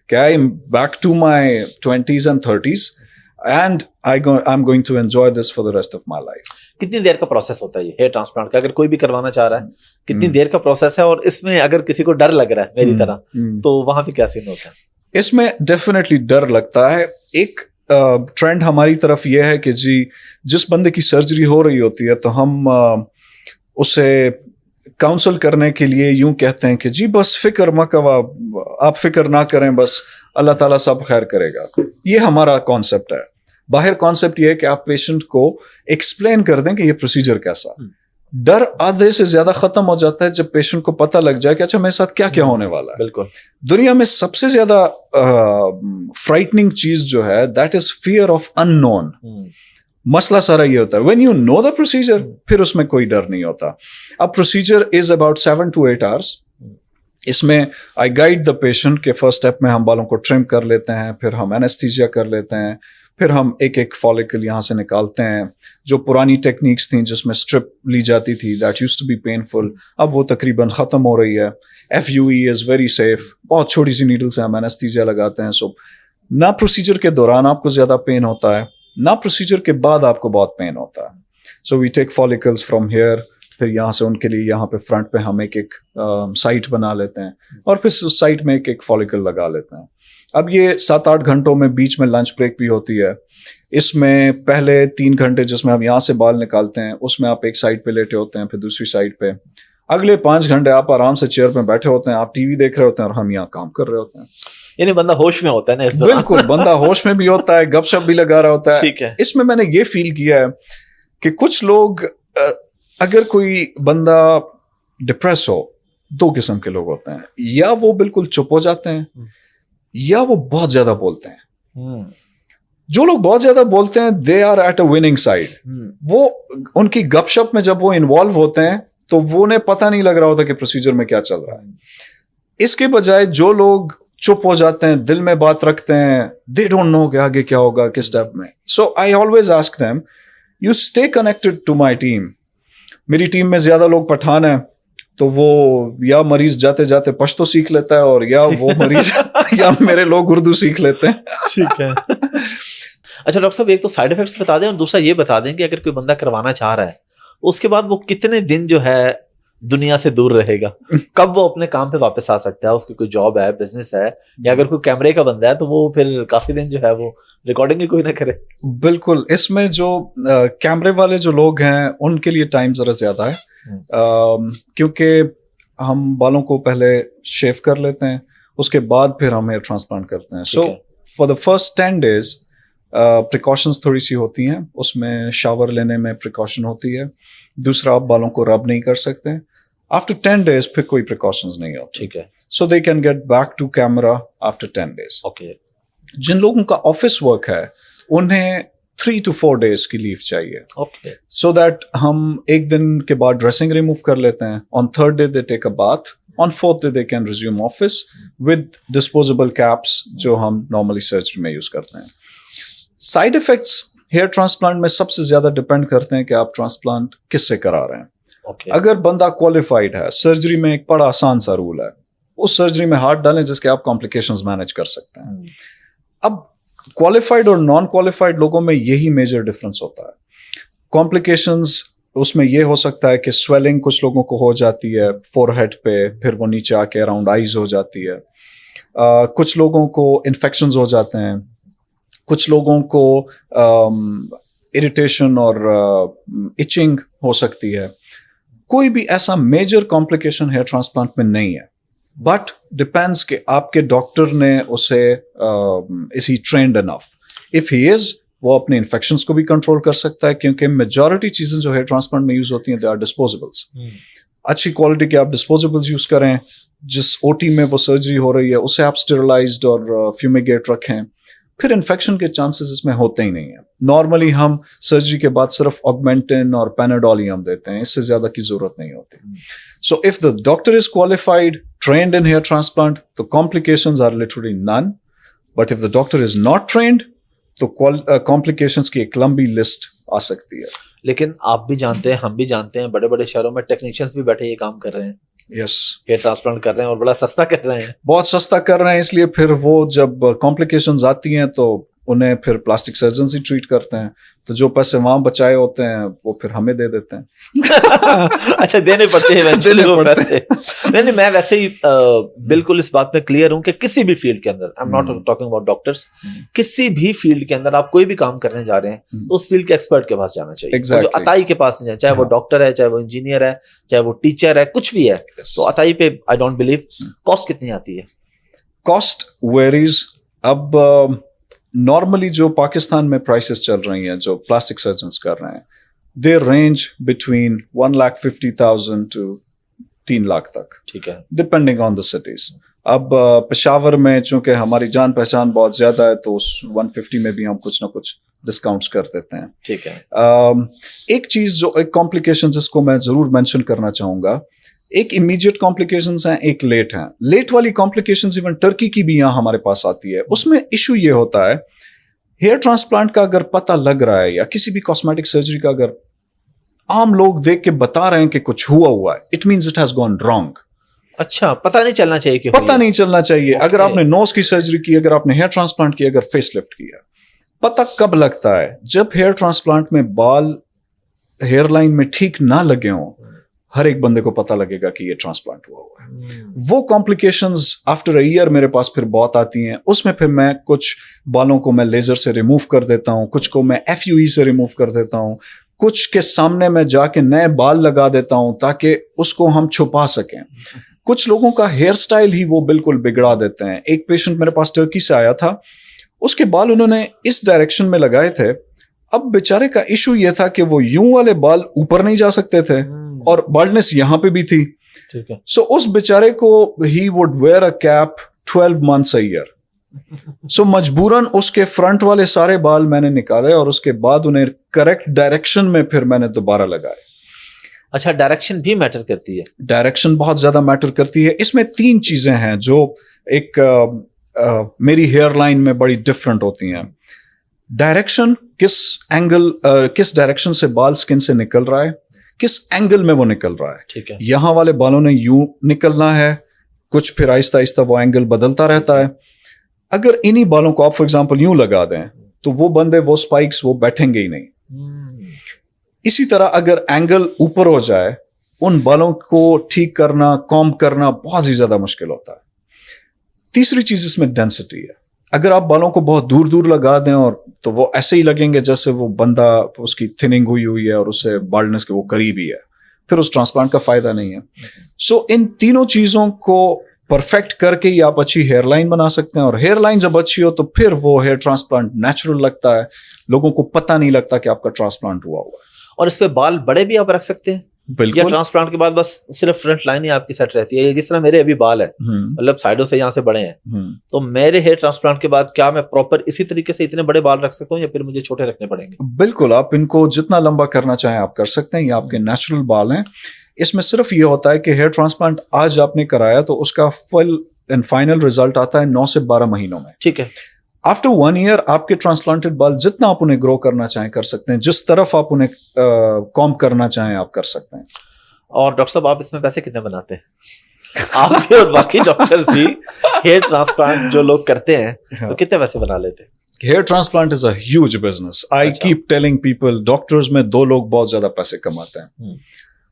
क्या I am back to my 20s and 30s and I am going to enjoy this for the rest of my life. कितनी देर का प्रोसेस होता है ये हेयर ट्रांसप्लांट का, अगर कोई भी करवाना चाह रहा है कितनी देर का प्रोसेस है, और इसमें अगर किसी को डर लग रहा है मेरी तरह तो वहां पे क्या सीन होता है? इसमें डेफिनेटली डर लगता है. एक ट्रेंड हमारी तरफ ये है कि जी जिस बंदे की सर्जरी हो रही होती है तो हम उसे काउंसल करने के लिए यूं कहते हैं कि जी बस फिक्र मत करो, आप फिक्र ना करें, बस अल्लाह ताला सब खैर करेगा. ये हमारा कॉन्सेप्ट है. बाहर कॉन्सेप्ट ये है कि आप पेशेंट को एक्सप्लेन कर दें कि ये प्रोसीजर कैसा. डर आधे से ज्यादा खत्म हो जाता है जब पेशेंट को पता लग जाए कि अच्छा मेरे साथ क्या क्या होने वाला है. बिल्कुल. दुनिया में सबसे ज्यादा फ्राइटनिंग चीज जो है that is fear of unknown. मसला सारा ये होता है when you know the procedure फिर उसमें कोई डर नहीं होता. अब procedure is about 7 to 8 hours. इसमें आई गाइड द पेशेंट के फर्स्ट स्टेप में हम बालों को ट्रिम कर लेते हैं, फिर हम एनेस्थीसिया कर लेते हैं, फिर हम एक एक फॉलिकल यहाँ से निकालते हैं. जो पुरानी टेक्निक्स थी जिसमें स्ट्रिप ली जाती थी that used to be painful, अब वो तकरीबन ख़त्म हो रही है. FUE is very safe. बहुत छोटी सी नीडल से हम एनेस्थीसिया लगाते हैं. सो ना प्रोसीजर के दौरान आपको ज़्यादा पेन होता है, ना प्रोसीजर के बाद आपको बहुत पेन होता है. So we take follicles from hair, फिर यहाँ से उनके लिए यहाँ पे फ्रंट पे हम एक एक साइट बना लेते हैं और फिर उस साइट में एक एक फॉलिकल लगा लेते हैं. अब ये 7-8 घंटों में बीच में लंच ब्रेक भी होती है. इसमें पहले 3 घंटे जिसमें हम यहाँ से बाल निकालते हैं उसमें आप एक साइड पे लेटे होते हैं, फिर दूसरी साइड पे. अगले 5 घंटे आप आराम से चेयर पे बैठे होते हैं, आप टीवी देख रहे होते हैं और हम यहाँ काम कर रहे होते हैं. यानी बंदा होश में होता है ना इस दौरान. बिल्कुल, बंदा होश में भी होता है, गपशप भी लगा रहा होता है. ठीक है. इसमें मैंने ये फील किया है कि कुछ लोग, अगर कोई बंदा डिप्रेस हो, 2 किस्म के लोग होते हैं. या वो बिल्कुल चुप हो जाते हैं या वो बहुत ज्यादा बोलते हैं. जो लोग बहुत ज्यादा बोलते हैं they are at a winning side. वो उनकी गपशप में जब वो इन्वॉल्व होते हैं तो वो उन्हें पता नहीं लग रहा होता कि प्रोसीजर में क्या चल रहा है. इसके बजाय जो लोग चुप हो जाते हैं, दिल में बात रखते हैं, दे डोंट नो कि आगे क्या होगा किस स्टेप में. So I always ask them you stay connected to my team. मेरी टीम में ज्यादा लोग पठान है तो वो या मरीज जाते जाते पश्तो सीख लेता है और या वो मरीज या मेरे लोग उर्दू सीख लेते हैं. ठीक है. अच्छा डॉक्टर साहब, एक तो साइड इफेक्ट्स बता दें और दूसरा ये बता दें कि अगर कोई बंदा करवाना चाह रहा है उसके बाद वो कितने दिन जो है दुनिया से दूर रहेगा, कब वो अपने काम पे वापस आ सकता है? उसकी कोई जॉब है, बिजनेस है, या अगर कोई कैमरे का बंदा है तो वो फिर काफी दिन जो है वो रिकॉर्डिंग ही कोई ना करे. बिल्कुल. इसमें जो कैमरे वाले जो लोग हैं उनके लिए टाइम जरा ज्यादा है, क्योंकि हम बालों को पहले शेव कर लेते हैं, उसके बाद फिर हम हेयर ट्रांसप्लांट करते हैं. So for the first 10 days precautions थोड़ी सी होती हैं. उसमें शावर लेने में प्रिकॉशन होती है. दूसरा, आप बालों को रब नहीं कर सकते. आफ्टर 10 days फिर कोई प्रिकॉशंस नहीं होती. ठीक है. So they can get back to camera after 10 days. Okay. जिन लोगों का ऑफिस वर्क है उन्हें 3 to 4 days की लीव चाहिए. ओके. सो दैट हम एक दिन के बाद ड्रेसिंग रिमूव कर लेते हैं. On 3rd day they take a bath. On 4th day they can resume office with disposable caps जो हम नॉर्मली सर्जरी में यूज करते हैं. साइड इफेक्ट्स हेयर ट्रांसप्लांट में सबसे ज्यादा डिपेंड करते हैं कि आप ट्रांसप्लांट किससे करा रहे हैं. Okay. अगर बंदा क्वालिफाइड है, सर्जरी में एक बड़ा आसान सा रूल है, उस सर्जरी में हाथ डालें जिसके आप कॉम्प्लिकेशंस मैनेज कर सकते हैं. अब क्वालिफाइड और नॉन क्वालिफाइड लोगों में यही मेजर डिफरेंस होता है. कॉम्प्लिकेशंस उसमें ये हो सकता है कि स्वेलिंग कुछ लोगों को हो जाती है फोरहेड पे, फिर वो नीचे आके अराउंड आईज हो जाती है. कुछ लोगों को इन्फेक्शंस हो जाते हैं. कुछ लोगों को इरिटेशन और इचिंग हो सकती है. कोई भी ऐसा मेजर कॉम्प्लिकेशन हेयर ट्रांसप्लांट में नहीं है, बट डिपेंड्स कि आपके डॉक्टर ने उसे is he trend enough. If he is, वो अपने इन्फेक्शंस को भी कंट्रोल कर सकता है, क्योंकि मेजॉरिटी चीजें जो हेयर ट्रांसप्लांट में यूज होती हैं दे आर डिस्पोजेबल्स. अच्छी क्वालिटी के आप डिस्पोजेबल्स यूज करें. जिस ओटी में वो सर्जरी हो रही है उसे आप स्टेरिलाइज्ड और फ्यूमिगेट रखें, फिर इन्फेक्शन के चांसेस इसमें होते ही नहीं है. नॉर्मली हम सर्जरी के बाद सिर्फ ऑगमेंटिन और पैनाडोल ही हम देते हैं, इससे ज्यादा की जरूरत नहीं होती. So if the doctor is qualified, trained in hair transplant, तो complications are literally none. But if the doctor is not trained, तो कॉम्प्लिकेशंस की एक लंबी लिस्ट आ सकती है. लेकिन आप भी जानते हैं, हम भी जानते हैं, बड़े बड़े शहरों में टेक्नीशियंस भी बैठे ये काम कर रहे हैं. यस, हेयर ट्रांसप्लांट कर रहे हैं और बड़ा सस्ता कर रहे हैं. बहुत सस्ता कर रहे हैं, इसलिए फिर वो जब कॉम्प्लिकेशंस आती हैं तो उन्हें फिर प्लास्टिक सर्जन ही ट्रीट करते हैं. तो जो पैसे वहां बचाए होते हैं वो फिर हमें दे देते हैं. अच्छा, देने पड़ते हैं वो पैसे. नहीं, मैं वैसे ही बिल्कुल इस बात पे क्लियर हूं कि किसी भी फील्ड के अंदर, I am not talking about doctors, किसी भी फील्ड के अंदर आप कोई भी काम करने जा रहे हैं तो उस फील्ड के एक्सपर्ट के पास जाना चाहिए. Exactly. जो अताई के पास नहीं जाए, चाहे वो डॉक्टर है, चाहे वो इंजीनियर है, चाहे वो टीचर है, कुछ भी है. तो अताई पे आई डोंट बिलीव. कॉस्ट कितनी आती है? Cost varies. अब नॉर्मली जो पाकिस्तान में प्राइसेस चल रही हैं जो प्लास्टिक सर्जन्स कर रहे हैं, दे रेंज बिटवीन 1,50,000 to 3 लाख तक. ठीक है, डिपेंडिंग ऑन द सिटीज. अब पेशावर में चूंकि हमारी जान पहचान बहुत ज्यादा है तो उस 150 में भी हम कुछ ना कुछ डिस्काउंट्स कर देते हैं. ठीक है. एक चीज जो एक कॉम्प्लिकेशन जिसको मैं जरूर मेंशन करना चाहूंगा, एक इमीडिएट कॉम्प्लिकेशंस हैं, एक लेट हैं. लेट वाली कॉम्प्लिकेशंस इवन टर्की की भी यहाँ हमारे पास आती है. उसमें इशू ये होता है, हेयर ट्रांसप्लांट का अगर पता लग रहा है या किसी भी कॉस्मेटिक सर्जरी का अगर आम लोग देख के बता रहे हैं कि कुछ हुआ है, it means it has gone wrong. अच्छा, पता नहीं चलना चाहिए कि पता नहीं चलना चाहिए. अगर आपने नोज की सर्जरी की, अगर आपने हेयर ट्रांसप्लांट की, अगर फेस लिफ्ट किया, पता कब लगता है? जब हेयर ट्रांसप्लांट में बाल हेयर लाइन में ठीक ना लगे हों, हर एक बंदे को पता लगेगा कि ये ट्रांसप्लांट हुआ है. वो कॉम्प्लिकेशंस आफ्टर अ ईयर मेरे पास फिर बहुत आती हैं. उसमें फिर मैं कुछ बालों को मैं लेजर से रिमूव कर देता हूं, कुछ को मैं FUE से रिमूव कर देता हूं, कुछ के सामने मैं जाके नए बाल लगा देता हूं ताकि उसको हम छुपा सकें. कुछ लोगों का हेयर स्टाइल ही वो बिल्कुल बिगड़ा देते हैं. एक पेशेंट मेरे पास टर्की से आया था, उसके बाल उन्होंने इस डायरेक्शन में लगाए थे. अब बेचारे का इशू ये था कि वो यूं वाले बाल ऊपर नहीं जा सकते थे और बाल्डनेस यहां पे भी थी. ठीक है. सो उस बेचारे को he would wear a cap 12 months a year. सो मजबूरन उसके फ्रंट वाले सारे बाल मैंने निकाले और उसके बाद उन्हें करेक्ट डायरेक्शन में फिर मैंने दोबारा लगाए. अच्छा, डायरेक्शन भी मैटर करती है? डायरेक्शन बहुत ज्यादा मैटर करती है. इसमें 3 चीजें हैं जो एक मेरी हेयर लाइन में बड़ी डिफरेंट होती हैं. डायरेक्शन, किस डायरेक्शन से बाल स्किन से निकल रहा है, किस एंगल में वो निकल रहा है. ठीक है. यहां वाले बालों ने यूं निकलना है, कुछ फिर आहिस्ता आहिस्ता वो एंगल बदलता रहता है. अगर इन्हीं बालों को आप फॉर एग्जांपल यूं लगा दें तो वो बंदे वो स्पाइक्स वो बैठेंगे ही नहीं. इसी तरह अगर एंगल ऊपर हो जाए, उन बालों को ठीक करना, कॉम्ब करना बहुत ही ज्यादा मुश्किल होता है. तीसरी चीज इसमें डेंसिटी है. अगर आप बालों को बहुत दूर दूर लगा दें और तो वो ऐसे ही लगेंगे जैसे वो बंदा उसकी थिनिंग हुई है और उससे बाल्डनेस के वो करीब ही है, फिर उस ट्रांसप्लांट का फायदा नहीं है. सो इन तीनों चीजों को परफेक्ट करके ही आप अच्छी हेयर लाइन बना सकते हैं. और हेयर लाइन जब अच्छी हो तो फिर वो हेयर ट्रांसप्लांट नेचुरल लगता है, लोगों को पता नहीं लगता कि आपका ट्रांसप्लांट हुआ है. और इस पे बाल बड़े भी आप रख सकते हैं? बिल्कुल. या ट्रांसप्लांट के बाद बस सिर्फ फ्रंट लाइन ही आपकी सेट रहती है? जिस तरह मेरे अभी बाल है, मतलब साइडों से यहाँ से बड़े हैं, तो मेरे हेयर ट्रांसप्लांट के बाद क्या मैं प्रॉपर इसी तरीके से इतने बड़े बाल रख सकता हूँ या फिर मुझे छोटे रखने पड़ेंगे? बिल्कुल, आप इनको जितना लंबा करना चाहें आप कर सकते हैं. ये आपके नेचुरल बाल हैं. इसमें सिर्फ ये होता है कि हेयर ट्रांसप्लांट आज आपने कराया तो उसका फुल एंड फाइनल रिजल्ट आता है 9 से 12 महीनों में. ठीक है. आफ्टर 1 ईयर आपके ट्रांसप्लांटेड बाल जितना आप उन्हें ग्रो करना चाहें कर सकते हैं, जिस तरफ आप उन्हें कॉम्ब करना चाहें आप कर सकते हैं. और डॉक्टर साहब, आप इसमें पैसे कितने बनाते हैं? आप भी और बाकी डॉक्टर्स भी हेयर ट्रांसप्लांट जो लोग करते हैं तो कितने पैसे बना लेते हैं? Hair transplant is a huge business. I keep telling people, doctors में 2 लोग बहुत ज्यादा पैसे कमाते हैं.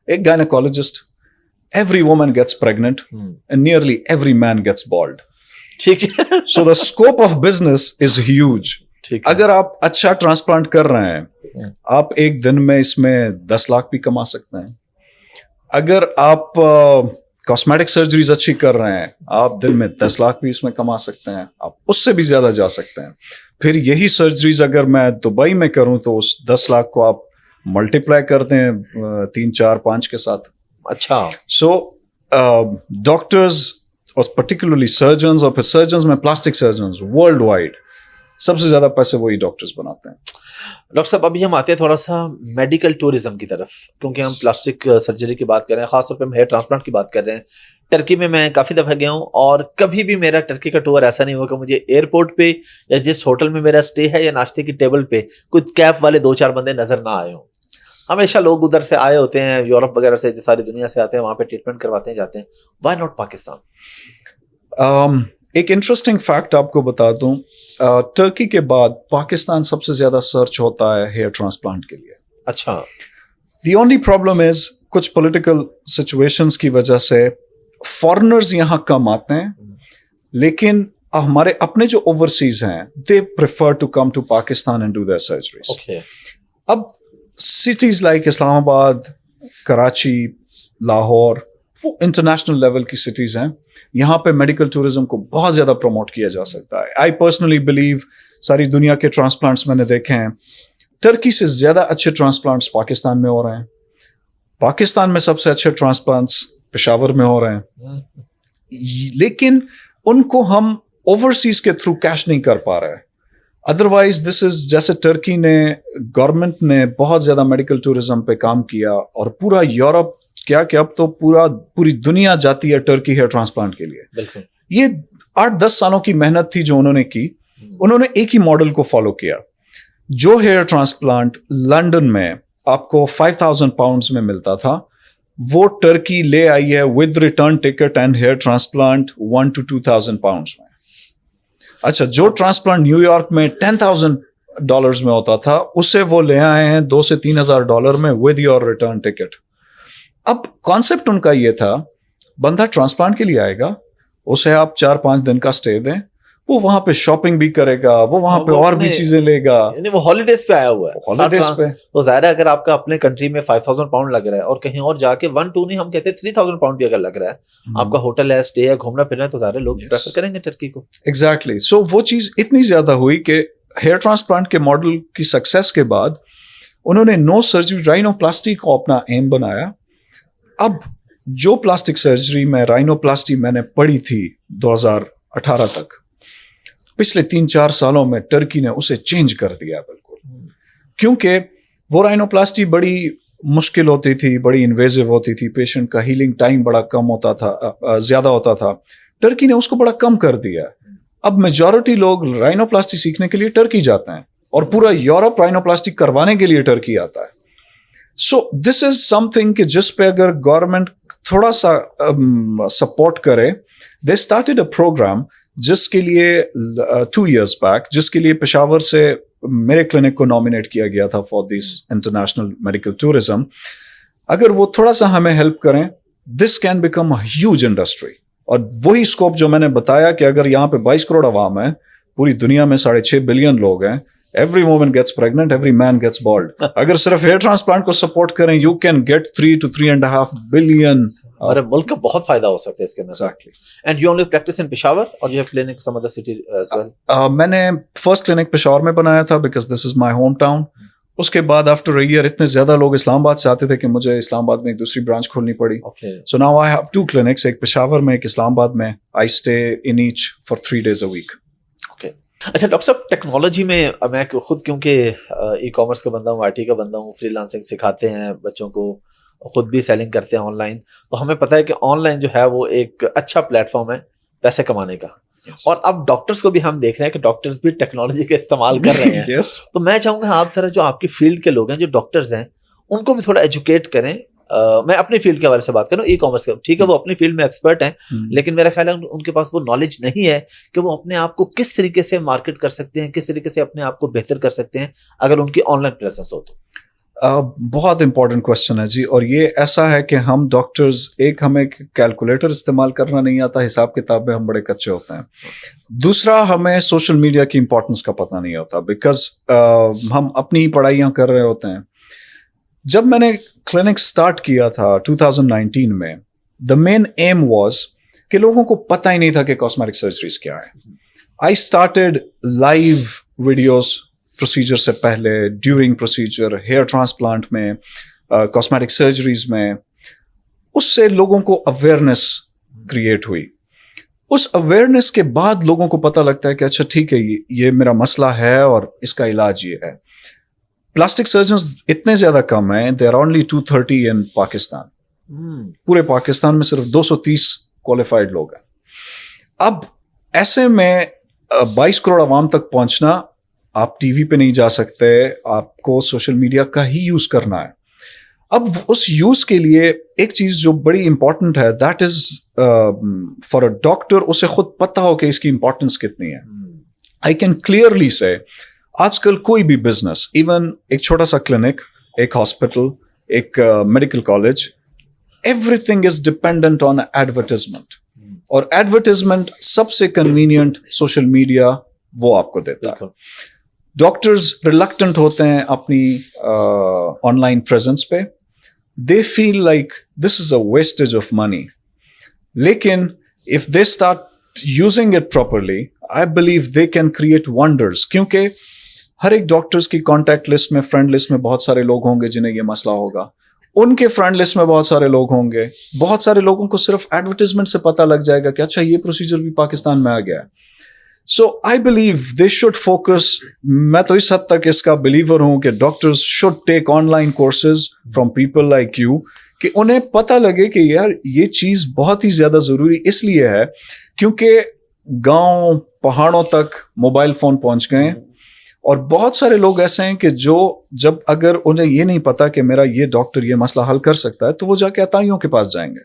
एक gynaecologist, every woman gets pregnant and nearly every man gets bald. ठीक है. So the scope of business is huge. ठीक है. अगर आप अच्छा ट्रांसप्लांट कर रहे हैं آپ ایک دن میں اس میں 10 لاکھ بھی کما سکتے ہیں. اگر آپ کاسمیٹک سرجریز اچھی کر رہے ہیں, آپ دن میں 10 لاکھ بھی اس میں کما سکتے ہیں, آپ اس سے بھی زیادہ جا سکتے ہیں. پھر یہی سرجریز اگر میں دبئی میں کروں تو اس 10 لاکھ کو آپ ملٹیپلائی کر دیں 3, 4, 5 کے ساتھ. اچھا. سو ڈاکٹرز اور پرٹیکولرلی سرجنز, اور پھر سرجنز میں پلاسٹک سرجنز ورلڈ وائڈ سب سے زیادہ پیسے وہی ڈاکٹرز بناتے ہیں. ڈاکٹر صاحب ابھی ہم آتے ہیں تھوڑا سا میڈیکل ٹورزم کی طرف, کیونکہ ہم پلاسٹک سرجری کی بات کر رہے ہیں, خاص طور پہ ہم ہیئر ٹرانسپلانٹ کی بات کر رہے ہیں. ٹرکی میں کافی دفعہ گیا ہوں, اور کبھی بھی میرا ٹرکی کا ٹور ایسا نہیں ہوا کہ مجھے ایئرپورٹ پہ یا جس ہوٹل میں میرا اسٹے ہے یا ناشتے کی ٹیبل پہ کوئی کیپ والے 2-4 بندے نظر نہ آئے ہوں. ہمیشہ لوگ ادھر سے آئے ہوتے ہیں, یورپ وغیرہ سے, ساری دنیا سے آتے ہیں, وہاں پہ ٹریٹمنٹ کرواتے ہیں, جاتے ہیں. Why not Pakistan? ایک انٹرسٹنگ فیکٹ آپ کو بتا دوں, ٹرکی کے بعد پاکستان سب سے زیادہ سرچ ہوتا ہے ہیئر ٹرانسپلانٹ کے لیے. اچھا. دی اونلی پرابلم از کچھ پولیٹیکل سچویشنز کی وجہ سے فارنرز یہاں کم آتے ہیں, لیکن ہمارے اپنے جو اوورسیز ہیں they prefer to come to Pakistan and do their surgeries. اب cities like Islamabad, Karachi, Lahore, وہ انٹرنیشنل لیول کی سٹیز ہیں, یہاں پہ میڈیکل ٹورزم کو بہت زیادہ پروموٹ کیا جا سکتا ہے. آئی پرسنلی بلیو ساری دنیا کے ٹرانسپلانٹس میں نے دیکھے ہیں, ٹرکی سے زیادہ اچھے ٹرانسپلانٹس پاکستان میں ہو رہے ہیں. پاکستان میں سب سے اچھے ٹرانسپلانٹس پشاور میں ہو رہے ہیں, لیکن ان کو ہم اوورسیز کے تھرو کیش نہیں کر پا رہے. ادروائز دس از, جیسے ٹرکی نے, گورنمنٹ نے بہت زیادہ میڈیکل ٹورزم پہ کام کیا, اور پورا یورپ کیا کہ اب تو پوری دنیا جاتی ہے ٹرکی ہیئر ٹرانسپلانٹ کے لیے. بالکل. یہ 8-10 سالوں کی محنت تھی جو انہوں نے کی. انہوں نے ایک ہی ماڈل کو فالو کیا. جو ہیئر ٹرانسپلانٹ لنڈن میں آپ کو 5,000 پاؤنڈز میں ملتا تھا, وہ ٹرکی لے آئی ہے with return ticket and here transplant 1,000 to 2,000 pounds میں. اچھا, جو ٹرانسپلانٹ نیو یارک میں $10,000 میں ہوتا تھا, اسے وہ لے آئے ہیں $2,000 سے $3,000 میں ود یور ریٹرن ٹکٹ. اب کانسیپٹ ان کا یہ تھا, بندہ ٹرانسپلانٹ کے لیے آئے گا, اسے آپ 4-5 دن کا اسٹے دیں, وہ وہاں پہ شاپنگ بھی کرے گا, وہ وہاں پہ اور بھی چیزیں لے گا. یعنی وہ ہالیڈیز پہ آیا ہوا ہے, ہالیڈیز پہ. تو ظاہر ہے اگر آپ کا اپنے کنٹری میں 5,000 پاؤنڈ لگ رہا ہے, اور کہیں اور جا کے 1-2 نہیں, ہم کہتے ہیں 3,000 پاؤنڈ بھی اگر لگ رہا ہے, آپ کا ہوٹل ہے, اسٹے ہے, گھومنا پھرنا ہے, تو ظاہر لوگ پریفر کریں گے ٹرکی کو. ایگزیکٹلی. سو وہ چیز اتنی زیادہ ہوئی کہ ہیئر ٹرانسپلانٹ کے ماڈل کی سکسیس کے بعد انہوں نے نو سرجری رائنوپلاسٹی کو اپنا ایم بنایا. اب جو پلاسٹک سرجری میں رائنوپلاسٹی میں نے پڑھی تھی 2018 تک, پچھلے 3-4 سالوں میں ٹرکی نے اسے چینج کر دیا بالکل. کیونکہ وہ رائنوپلاسٹی بڑی مشکل ہوتی تھی, بڑی انویزو ہوتی تھی, پیشنٹ کا ہیلنگ ٹائم بڑا کم ہوتا تھا, زیادہ ہوتا تھا. ٹرکی نے اس کو بڑا کم کر دیا. اب میجورٹی لوگ رائنوپلاسٹی سیکھنے کے لیے ٹرکی جاتے ہیں, اور پورا یورپ رائنوپلاسٹی کروانے کے لیے ٹرکی آتا ہے. سو دس از سم تھنگ کہ جس پہ اگر گورنمنٹ تھوڑا سا سپورٹ کرے. دے اسٹارٹیڈ اے پروگرام جس کے لیے 2 years بیک, جس کے لیے پشاور سے میرے کلینک کو نامینیٹ کیا گیا تھا for this international medical tourism. اگر وہ تھوڑا سا ہمیں ہیلپ کریں, this can become a huge industry. اور وہی اسکوپ جو میں نے بتایا کہ اگر یہاں پہ 22 کروڑ عوام ہے, پوری دنیا میں 6.5 بلین لوگ ہیں, every woman gets pregnant, every man gets bald. اگر صرف ہیئر ٹرانسپلانٹ کو سپورٹ کریں, you can get 3 to 3.5 billion. ہمارے ملک کا بہت فائدہ ہو سکتا ہے اس کے اندر. And you only practice in Peshawar, اور you have clinic some other city as well? میں نے فرسٹ کلینک پشاور میں بنایا تھا because this is my home town. اس کے بعد آفٹر اے ایئر اتنے زیادہ لوگ اسلام آباد سے آتے تھے کہ مجھے اسلام آباد میں ایک دوسری برانچ کھولنی پڑی. So now I have 2 clinics, ایک پشاور میں, ایک اسلام آباد میں. I stay in each for 3 days a week. اچھا ڈاکٹر صاحب, ٹیکنالوجی میں میں خود کیونکہ ای کامرس کا بندہ ہوں, آئی ٹی کا بندہ ہوں, فری لانسنگ سکھاتے ہیں بچوں کو, خود بھی سیلنگ کرتے ہیں آن لائن, تو ہمیں پتہ ہے کہ آن لائن جو ہے وہ ایک اچھا پلیٹ فارم ہے پیسے کمانے کا. اور اب ڈاکٹرز کو بھی ہم دیکھ رہے ہیں کہ ڈاکٹرز بھی ٹیکنالوجی کا استعمال کر رہے ہیں. تو میں چاہوں گا آپ ذرا جو آپ کی فیلڈ کے لوگ ہیں, جو ڈاکٹرز ہیں, ان کو بھی تھوڑا ایجوکیٹ کریں. میں اپنی فیلڈ کے حوالے سے بات کروں, ای کامرس کا, ٹھیک ہے وہ اپنی فیلڈ میں ایکسپرٹ ہیں, لیکن میرا خیال ہے ان کے پاس وہ نالج نہیں ہے کہ وہ اپنے آپ کو کس طریقے سے مارکیٹ کر سکتے ہیں, کس طریقے سے اپنے آپ کو بہتر کر سکتے ہیں اگر ان کی آن لائن پریزنس ہو تو. بہت امپورٹنٹ کوشچن ہے جی. اور یہ ایسا ہے کہ ہم ڈاکٹرز ہمیں کیلکولیٹر استعمال کرنا نہیں آتا, حساب کتاب میں ہم بڑے کچے ہوتے ہیں. دوسرا, ہمیں سوشل میڈیا کی امپورٹنس کا پتہ نہیں ہوتا, بیکاز ہم اپنی پڑھائیاں کر رہے ہوتے ہیں. جب میں نے کلینک سٹارٹ کیا تھا 2019 میں, دا مین ایم واز کہ لوگوں کو پتہ ہی نہیں تھا کہ کاسمیٹک سرجریز کیا ہے. I started live videos procedure سے پہلے, ڈیورنگ پروسیجر, ہیئر ٹرانسپلانٹ میں, کاسمیٹک سرجریز میں. اس سے لوگوں کو اویئرنیس کریٹ ہوئی. اس اویئرنیس کے بعد لوگوں کو پتہ لگتا ہے کہ اچھا ٹھیک ہے, یہ میرا مسئلہ ہے اور اس کا علاج یہ ہے. پلاسٹک سرجنز اتنے زیادہ کم ہیں, دے آر اونلی 230 ان پاکستان. پورے پاکستان میں صرف 230 کوالیفائڈ لوگ ہیں. اب ایسے میں 22 کروڑ عوام تک پہنچنا, آپ ٹی وی پہ نہیں جا سکتے, آپ کو سوشل میڈیا کا ہی یوز کرنا ہے. اب اس یوز کے لیے ایک چیز جو بڑی امپورٹنٹ ہے, that is for a doctor, اسے خود پتہ ہو کہ اس کی امپورٹنس کتنی ہے. آئی کین کلیئرلی سے آج کل کوئی بھی بزنس, ایون ایک چھوٹا سا کلینک, ایک ہاسپٹل, ایک medical college, every thing is dependent on advertisement. اور ایڈورٹیزمنٹ سب سے کنوینئنٹ سوشل میڈیا وہ آپ کو دیتا ہے. ڈاکٹرز ریلکٹنٹ ہوتے ہیں اپنی آن لائن پریزنس پہ. They feel like this is a wastage of money. لیکن if they start using it properly, I believe they can create wonders. کیونکہ ہر ایک ڈاکٹرز کی کانٹیکٹ لسٹ میں, فرینڈ لسٹ میں بہت سارے لوگ ہوں گے جنہیں یہ مسئلہ ہوگا. ان کے فرینڈ لسٹ میں بہت سارے لوگ ہوں گے. بہت سارے لوگوں کو صرف ایڈورٹیزمنٹ سے پتہ لگ جائے گا کہ اچھا یہ پروسیجر بھی پاکستان میں آ گیا ہے. So I believe they should focus. میں تو اس حد تک اس کا بلیور ہوں کہ doctors should take on line courses from people like you, کہ انہیں پتہ لگے کہ یار یہ چیز بہت ہی زیادہ ضروری اس لیے ہے کیونکہ گاؤں پہاڑوں تک موبائل فون پہنچ گئے ہیں. اور بہت سارے لوگ ایسے ہیں کہ جو جب اگر انہیں یہ نہیں پتا کہ میرا یہ ڈاکٹر یہ مسئلہ حل کر سکتا ہے, تو وہ جا کے عطائیوں کے پاس جائیں گے.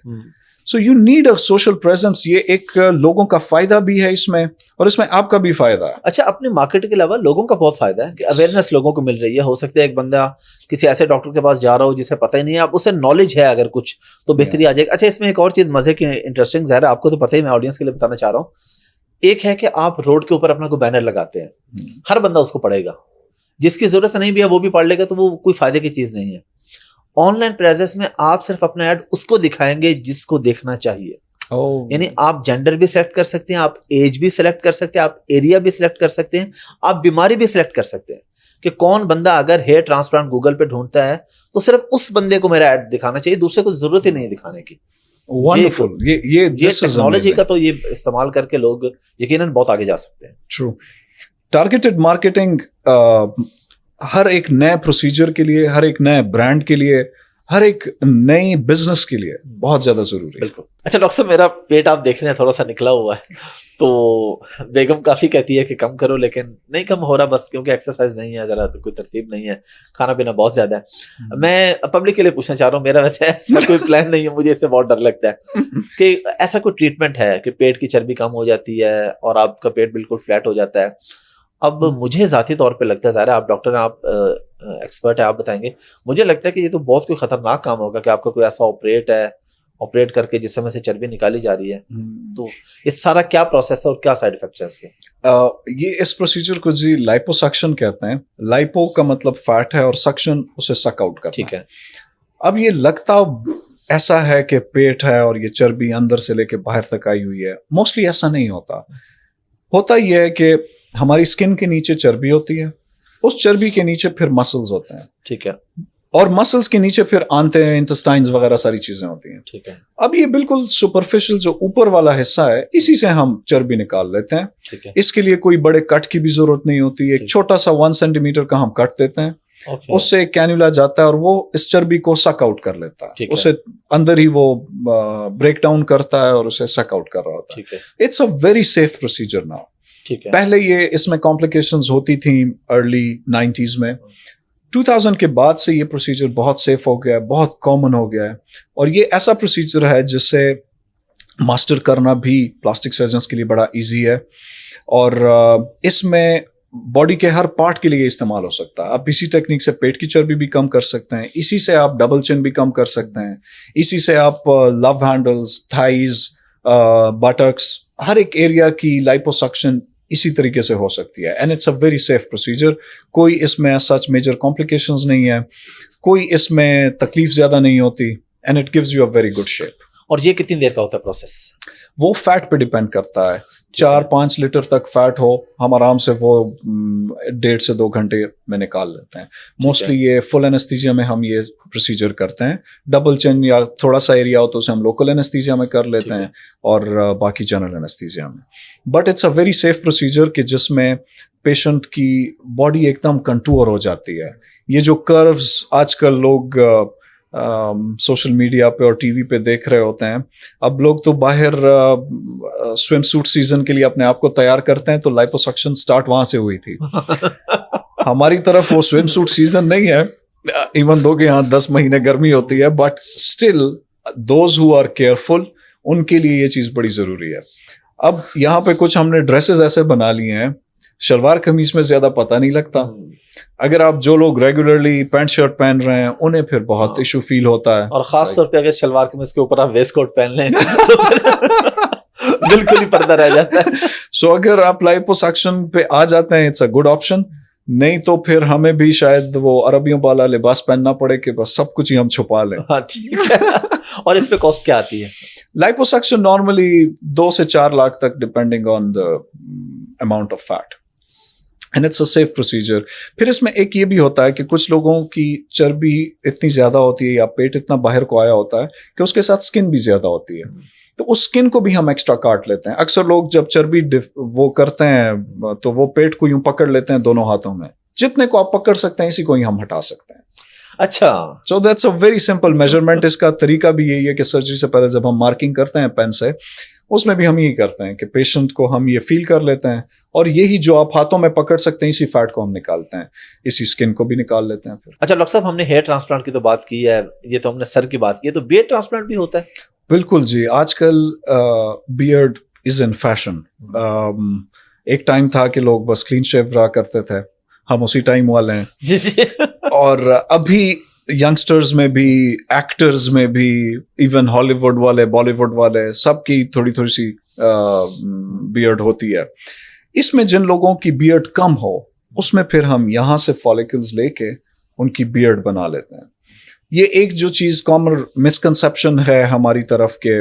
So you need a social presence. یہ ایک لوگوں کا فائدہ بھی ہے اس میں, اور اس میں آپ کا بھی فائدہ ہے. اچھا, اپنے مارکیٹ کے علاوہ لوگوں کا بہت فائدہ ہے کہ اویئرنیس لوگوں کو مل رہی ہے. ہو سکتا ہے ایک بندہ کسی ایسے ڈاکٹر کے پاس جا رہا ہو جسے پتہ ہی نہیں ہے, اب اسے نالج ہے اگر کچھ تو بہتری آ جائے گی. اچھا, اس میں ایک اور چیز مزے کی انٹرسٹنگ, ظاہر ہے آپ کو تو پتہ ہی, میں آڈینس کے لیے بتانا چاہ رہا ہوں. ایک ہے کہ آپ روڈ کے اوپر اپنا کوئی بینر لگاتے ہیں, ہر بندہ اس کو پڑھے گا, جس کی ضرورت نہیں بھی ہے وہ بھی پڑھ لے گا, تو وہ کوئی فائدے کی چیز نہیں ہے. آن لائن پریزنس میں آپ صرف اپنا ایڈ اس کو دکھائیں گے جس کو دیکھنا چاہیے. یعنی آپ جینڈر بھی سلیکٹ کر سکتے ہیں, آپ ایج بھی سلیکٹ کر سکتے ہیں, آپ ایریا بھی سلیکٹ کر سکتے ہیں, آپ بیماری بھی سلیکٹ کر سکتے ہیں کہ کون بندہ اگر ہیئر ٹرانسپلانٹ گوگل پہ ڈھونڈتا ہے تو صرف اس بندے کو میرا ایڈ دکھانا چاہیے, دوسرے کو ضرورت ہی نہیں دکھانے کی. Wonderful. یہ ٹیکنالوجی کا تو یہ استعمال کر کے لوگ یقیناً بہت آگے جا سکتے ہیں. True. ٹارگیٹڈ مارکیٹنگ ہر ایک نئے پروسیجر کے لیے, ہر ایک نئے برانڈ کے لیے, ہر ایک نئی بزنس کے لیے بہت زیادہ ضروری ہے. بالکل. اچھا ڈاکٹر صاحب, میرا پیٹ آپ دیکھ رہے ہیں تھوڑا سا نکلا ہوا ہے, تو بیگم کافی کہتی ہے کہ کم کرو, لیکن نہیں کم ہو رہا, بس کیونکہ ایکسرسائز نہیں ہے, ذرا کوئی ترتیب نہیں ہے, کھانا پینا بہت زیادہ ہے. میں پبلک کے لیے پوچھنا چاہ رہا ہوں, میرا ویسے ایسا کوئی پلان نہیں ہے, مجھے اس سے بہت ڈر لگتا ہے کہ ایسا کوئی ٹریٹمنٹ ہے کہ پیٹ کی چربی کم ہو جاتی ہے اور آپ کا پیٹ بالکل فلیٹ ہو جاتا ہے. اب مجھے ذاتی طور پہ لگتا ہے, ظاہر ہے آپ ڈاکٹر ہیں, آپ ایکسپرٹ ہیں, آپ بتائیں گے, مجھے لگتا ہے کہ یہ تو بہت کوئی خطرناک کام ہوگا کہ آپ کا کوئی ایسا آپریٹ کر کے جس میں سے چربی نکالی جا رہی ہے. تو یہ سارا کیا پروسیس ہے اور کیا سائیڈ ایفیکٹس ہیں اس کے؟ یہ اس پروسیجر کو جی لائپو سکشن کہتے ہیں. لائپو کا مطلب فیٹ ہے اور سکشن اسے سک آؤٹ کرنا. ٹھیک ہے. اب یہ لگتا ایسا ہے کہ پیٹ ہے اور یہ چربی اندر سے لے کے باہر تک آئی ہوئی ہے. موسٹلی ایسا نہیں ہوتا. ہوتا یہ ہے کہ ہماری اسکن کے نیچے چربی ہوتی ہے, اس چربی کے نیچے پھر مسلز ہوتے ہیں. ٹھیک ہے. اور مسلز کے نیچے پھر آنتے ہیں, انٹسٹائنز وغیرہ ساری چیزیں ہوتی ہیں. ٹھیک ہے. اب یہ بالکل سپرفیشل جو اوپر والا حصہ ہے, اسی سے ہم چربی نکال لیتے ہیں. ٹھیک ہے. اس کے لیے کوئی بڑے کٹ کی بھی ضرورت نہیں ہوتی. ایک چھوٹا سا 1 سینٹی میٹر کا ہم کٹ دیتے ہیں, اس سے ایک کینولا جاتا ہے اور وہ اس چربی کو سک آؤٹ کر لیتا ہے. اسے اندر ہی وہ بریک ڈاؤن کرتا ہے اور اسے سک آؤٹ کر رہا ہوتا ہے. It's a very safe procedure now. پہلے یہ اس میں کمپلیکیشنز ہوتی تھیں ارلی 90s میں. 2000 کے بعد سے یہ پروسیجر بہت سیف ہو گیا ہے, بہت کامن ہو گیا ہے, اور یہ ایسا پروسیجر ہے جس سے ماسٹر کرنا بھی پلاسٹک سرجنس کے لیے بڑا ایزی ہے. اور اس میں बॉडी के हर पार्ट के लिए इस्तेमाल हो सकता है. आप इसी टेक्निक से पेट की चर्बी भी कम कर सकते हैं, इसी से आप डबल चिन भी कम कर सकते हैं, इसी से आप लव हैंडल्स, थाइज, बटक्स, हर एक एरिया की लाइपोसक्शन इसी तरीके से हो सकती है. And it's a very safe procedure. कोई इसमें सच मेजर कॉम्प्लिकेशंस नहीं है, कोई इसमें तकलीफ ज्यादा नहीं होती, and it gives you a very good shape. और ये कितनी देर का होता है प्रोसेस? वो फैट पे डिपेंड करता है. 4-5 लीटर तक फैट हो, हम आराम से वो 1.5 से 2 घंटे में निकाल लेते हैं. मोस्टली ये फुल एनेस्थीसिया में हम ये प्रोसीजर करते हैं. डबल चिन या थोड़ा सा एरिया हो तो उसे हम लोकल एनेस्थीसिया में कर लेते हैं, और बाकी जनरल एनेस्थीसिया में. But it's a very safe procedure कि जिसमें पेशेंट की बॉडी एकदम कंटूर हो जाती है. ये जो कर्व्स आजकल लोग सोशल मीडिया पे और टीवी पे देख रहे होते हैं, अब लोग तो बाहर स्विम सूट सीजन के लिए अपने आप को तैयार करते हैं, तो लाइपोसक्शन स्टार्ट वहां से हुई थी. हमारी तरफ वो स्विम सूट सीजन नहीं है, इवन दो के यहाँ 10 महीने गर्मी होती है, but still those who are careful, उनके लिए ये चीज बड़ी जरूरी है. अब यहाँ पे कुछ हमने ड्रेसेस ऐसे बना लिए हैं, शलवार कमीज में ज्यादा पता नहीं लगता. अगर आप जो लोग रेगुलरली पैंट शर्ट पहन रहे हैं उन्हें फिर बहुत इशू फील होता है. और खास तौर पे अगर शलवार कमीज के ऊपर आप वेस्ट कोट पहन लें तो बिल्कुल ही पर्दा रह जाता है. सो अगर आप लाइपोसक्शन पे आ जाते हैं, इट्स अ गुड ऑप्शन. नहीं तो फिर हमें भी शायद वो अरबियों वाला लिबास पहनना पड़े कि बस सब कुछ ही हम छुपा लें. हाँ ठीक है. और इस पे कॉस्ट क्या आती है? लाइपोसक्शन नॉर्मली 2 से 4 लाख तक, depending on the amount of fat, and it's a safe procedure. फिर इसमें एक ये भी होता है कि कुछ लोगों की चर्बी इतनी ज्यादा होती है या पेट इतना बाहर को आया होता है कि उसके साथ स्किन भी ज्यादा होती है, तो उस स्किन को भी हम एक्स्ट्रा काट लेते हैं. अक्सर लोग जब चर्बी वो करते हैं तो वो पेट को यूं पकड़ लेते हैं दोनों हाथों में. जितने को आप पकड़ सकते हैं इसी को ही हम हटा सकते हैं. अच्छा. So that's a very simple measurement. इसका तरीका भी यही है कि सर्जरी से पहले जब हम मार्किंग करते हैं पेन से, उसमें भी हम यही करते हैं कि पेशेंट को हम ये फील कर लेते हैं, और यही जो आप हाथों में पकड़ सकते हैं इसी फैट को हम निकालते हैं, इसी स्किन को भी निकाल लेते हैं फिर. अच्छा डॉक्टर साहब, हमने हेयर ट्रांसप्लांट की तो बात की है, ये तो हमने सर की बात की है, तो बियर्ड ट्रांसप्लांट भी होता है? बिल्कुल जी. आजकल बियर्ड इज इन फैशन. एक टाइम था कि लोग बस क्लीन शेव रहा करते थे, हम उसी टाइम वाले हैं. जी जी. और अभी यंगस्टर्स में भी, एक्टर्स में भी, इवन हॉलीवुड वाले, बॉलीवुड वाले, सबकी थोड़ी थोड़ी सी बियर्ड होती है. इसमें जिन लोगों की बियर्ड कम हो, उसमें फिर हम यहाँ से फॉलिकल्स लेके उनकी बियर्ड बना लेते हैं. ये एक जो चीज कॉमन मिसकंसेप्शन है हमारी तरफ के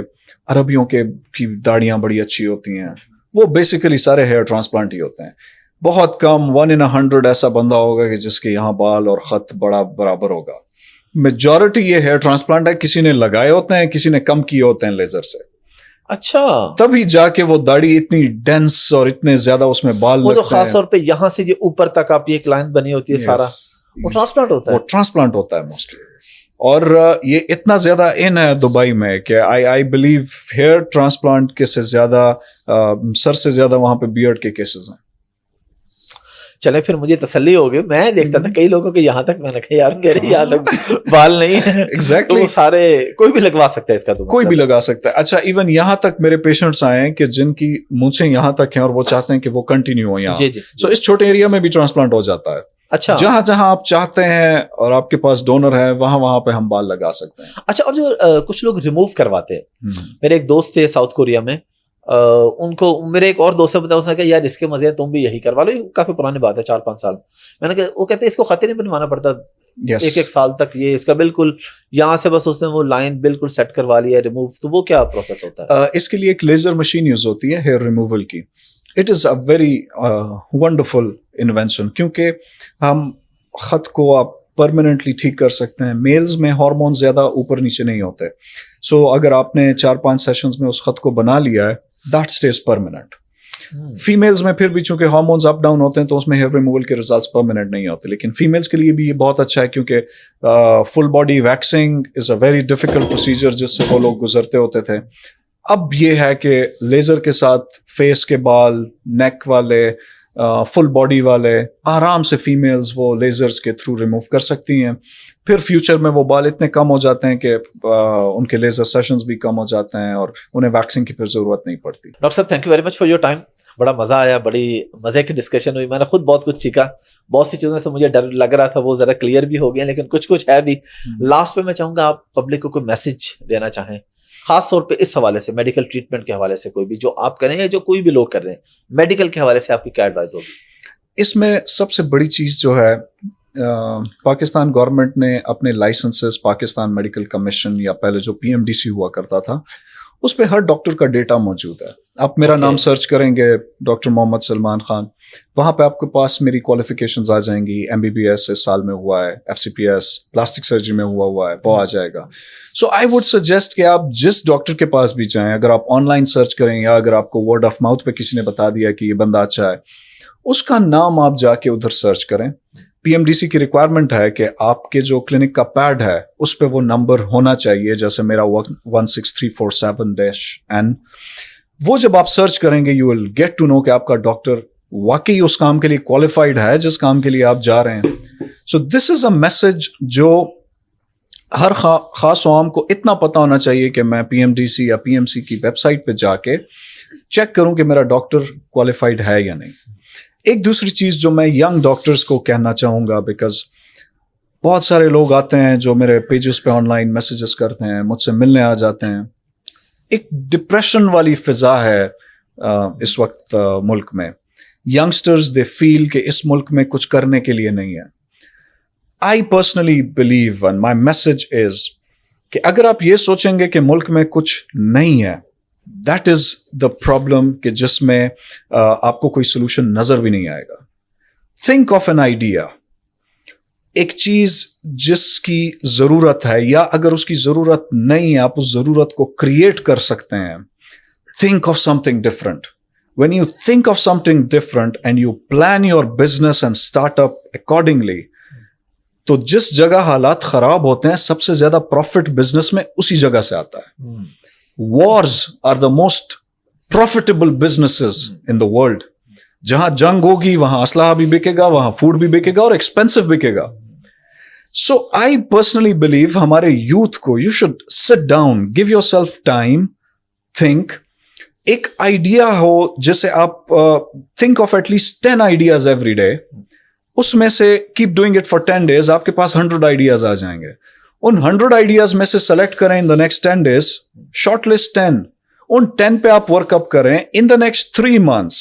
अरबियों के की दाढ़ियां बड़ी अच्छी होती हैं, वो बेसिकली सारे हेयर ट्रांसप्लांट ही होते हैं. बहुत कम 1 in 100 ऐसा बंदा होगा कि जिसके यहाँ बाल और खत बड़ा बराबर होगा. मेजॉरिटी ये हेयर ट्रांसप्लांट है, किसी ने लगाए होते हैं, किसी ने कम किए होते हैं लेजर से. अच्छा. तभी जाके वो दाढ़ी इतनी डेंस और इतने ज्यादा उसमें बाल वो तो खास तौर पे यहाँ से ये ऊपर तक आप ये एक लाइन बनी होती है, सारा वो ट्रांसप्लांट होता है. वो ट्रांसप्लांट होता है मोस्टली. और ये इतना ज्यादा इन है दुबई में कि आई बिलीव हेयर ट्रांसप्लांट के से ज्यादा सर से ज्यादा वहां पे बियर्ड के केसेस हैं. चले फिर मुझे तसल्ली हो गई. मैं देखता था कई लोगों के यहाँ तक, मैंने कहा यार मेरे यहाँ तक बाल नहीं है. एग्जैक्टली. तो सारे कोई भी लगवा सकता है इसका, तो कोई भी लगा सकता है. अच्छा, इवन यहाँ तक मेरे पेशेंट्स आए हैं कि जिनकी मूंछें यहाँ तक हैं और वो चाहते हैं कि वो कंटिन्यू हो यहाँ. जी जी. सो इस छोटे एरिया में भी ट्रांसप्लांट हो जाता है. अच्छा. जहां जहां आप चाहते हैं और आपके पास डोनर है, वहां वहां पे हम बाल लगा सकते हैं. अच्छा. और जो कुछ लोग रिमूव करवाते हैं, मेरे एक दोस्त थे साउथ कोरिया में, उनको मेरे एक और दोस्त ने बताया, उसने कहा यार इसके मजे हैं, तुम भी यही करवा लो. काफी पुरानी बात है, 4-5 साल. मैंने कहा, वो कहते हैं इसको खतरे नहीं बनवाना पड़ता. yes. एक साल तक ये इसका बिल्कुल यहाँ से बस उसने वो लाइन बिल्कुल सेट करवा लिया, रिमूव. तो वो क्या प्रोसेस होता है? इसके लिए एक लेजर मशीन यूज होती है हेयर रिमूवल की. It is a very wonderful invention, क्योंकि हम खत को आप परमानेंटली ठीक कर सकते हैं. मेल्स में हार्मोन ज्यादा ऊपर नीचे नहीं होते. सो अगर आपने 4-5 सेशंस में उस खत को बना लिया है, दैट स्टेज परमानेंट. फीमेल्स में फिर भी चूंकि हार्मोन्स अप डाउन होते हैं तो उसमें हेयर रिमूवल के रिजल्ट्स परमानेंट नहीं होते. लेकिन फीमेल्स के लिए भी ये बहुत अच्छा है, क्योंकि full body waxing is a very difficult procedure जिससे वो लोग गुजरते होते थे. अब ये है कि लेजर के साथ फेस के बाल, नेक वाले, फुल बॉडी वाले आराम से फीमेल्स वो लेजर्स के थ्रू रिमूव कर सकती हैं. फिर फ्यूचर में वो बाल इतने कम हो जाते हैं कि उनके लेजर सेशंस भी कम हो जाते हैं और उन्हें वैक्सिंग की फिर जरूरत नहीं पड़ती. डॉक्टर साहब, thank you very much for your time. بڑا مزہ آیا, بڑی مزے کی ڈسکشن ہوئی, میں نے خود بہت کچھ سیکھا, بہت سی چیزوں سے مجھے ڈر لگ رہا تھا وہ ذرا کلیئر بھی ہو گیا, لیکن کچھ ہے بھی. لاسٹ پہ میں چاہوں گا آپ پبلک کو کوئی میسج دینا چاہیں, خاص طور پہ اس حوالے سے, میڈیکل ٹریٹمنٹ کے حوالے سے, کوئی بھی جو آپ کریں یا جو کوئی بھی لوگ کر رہے ہیں, میڈیکل کے حوالے سے آپ کی کیا ایڈوائز ہوگی؟ اس میں سب سے بڑی چیز جو ہے, پاکستان گورنمنٹ نے اپنے لائسنسز, پاکستان میڈیکل کمیشن یا پہلے جو PMDC ہوا کرتا تھا, اس پہ ہر ڈاکٹر کا ڈیٹا موجود ہے. آپ میرا نام سرچ کریں گے ڈاکٹر محمد سلمان خان, وہاں پہ آپ کے پاس میری کوالیفیکیشنز آ جائیں گی. MBBS اس سال میں ہوا ہے, FCPS پلاسٹک سرجری میں ہوا ہے, وہ آ جائے گا. سو آئی وڈ سجیسٹ کہ آپ جس ڈاکٹر کے پاس بھی جائیں, اگر آپ آن لائن سرچ کریں یا اگر آپ کو ورڈ آف ماؤتھ پہ کسی نے بتا دیا کہ یہ بندہ اچھا ہے, اس کا نام آپ جا کے ادھر سرچ کریں. PMDC کی ریکوائرمنٹ ہے کہ آپ کے جو کلینک کا پیڈ ہے اس پہ وہ نمبر ہونا چاہیے, جیسے میرا 16347-N. وہ جب آپ سرچ کریں گے you will get to know کہ آپ کا ڈاکٹر واقعی اس کام کے لیے کوالیفائڈ ہے جس کام کے لیے آپ جا رہے ہیں. سو دس از اے میسج جو ہر خاص عوام کو اتنا پتا ہونا چاہیے کہ میں PMDC یا PMC کی ویب سائٹ پہ جا کے چیک کروں کہ میرا ڈاکٹر کوالیفائڈ ہے یا نہیں. ایک دوسری چیز جو میں ینگ ڈاکٹرز کو کہنا چاہوں گا, بیکاز بہت سارے لوگ آتے ہیں جو میرے پیجز پہ آن لائن میسیجز کرتے ہیں, مجھ سے ملنے آ جاتے ہیں. ایک ڈپریشن والی فضا ہے اس وقت ملک میں. ینگسٹرز دے فیل کہ اس ملک میں کچھ کرنے کے لیے نہیں ہے. I personally believe and my message is کہ اگر آپ یہ سوچیں گے کہ ملک میں کچھ نہیں ہے, دیٹ از دا پرابلم کہ جس میں آپ کو کوئی سولوشن نظر بھی نہیں آئے گا. تھنک آف این آئیڈیا, ایک چیز جس کی ضرورت ہے, یا اگر اس کی ضرورت نہیں ہے آپ اس ضرورت کو کریٹ کر سکتے ہیں. Think of some thing different. When you think of some thing different and you plan your business and start up accordingly, تو جس جگہ حالات خراب ہوتے ہیں سب سے زیادہ پروفٹ بزنس میں اسی جگہ سے آتا ہے. Wars are the most profitable businesses in the world. جہاں جنگ ہوگی وہاں اسلحہ بھی بکے گا, وہاں فوڈ بھی بکے گا اور ایکسپینسو بکے گا. So I personally believe ہمارے یوتھ کو you should sit down, give yourself time, think. ایک آئیڈیا ہو جیسے آپ think of at least 10 ideas every day. اس میں سے keep doing it for 10 days, آپ کے پاس 100 ideas آ جائیں گے. ان 100 آئیڈیاز میں سے سلیکٹ کریں in the next 10 days, short list 10. ان 10 پہ آپ ورک اپ کریں. In the next 3 months,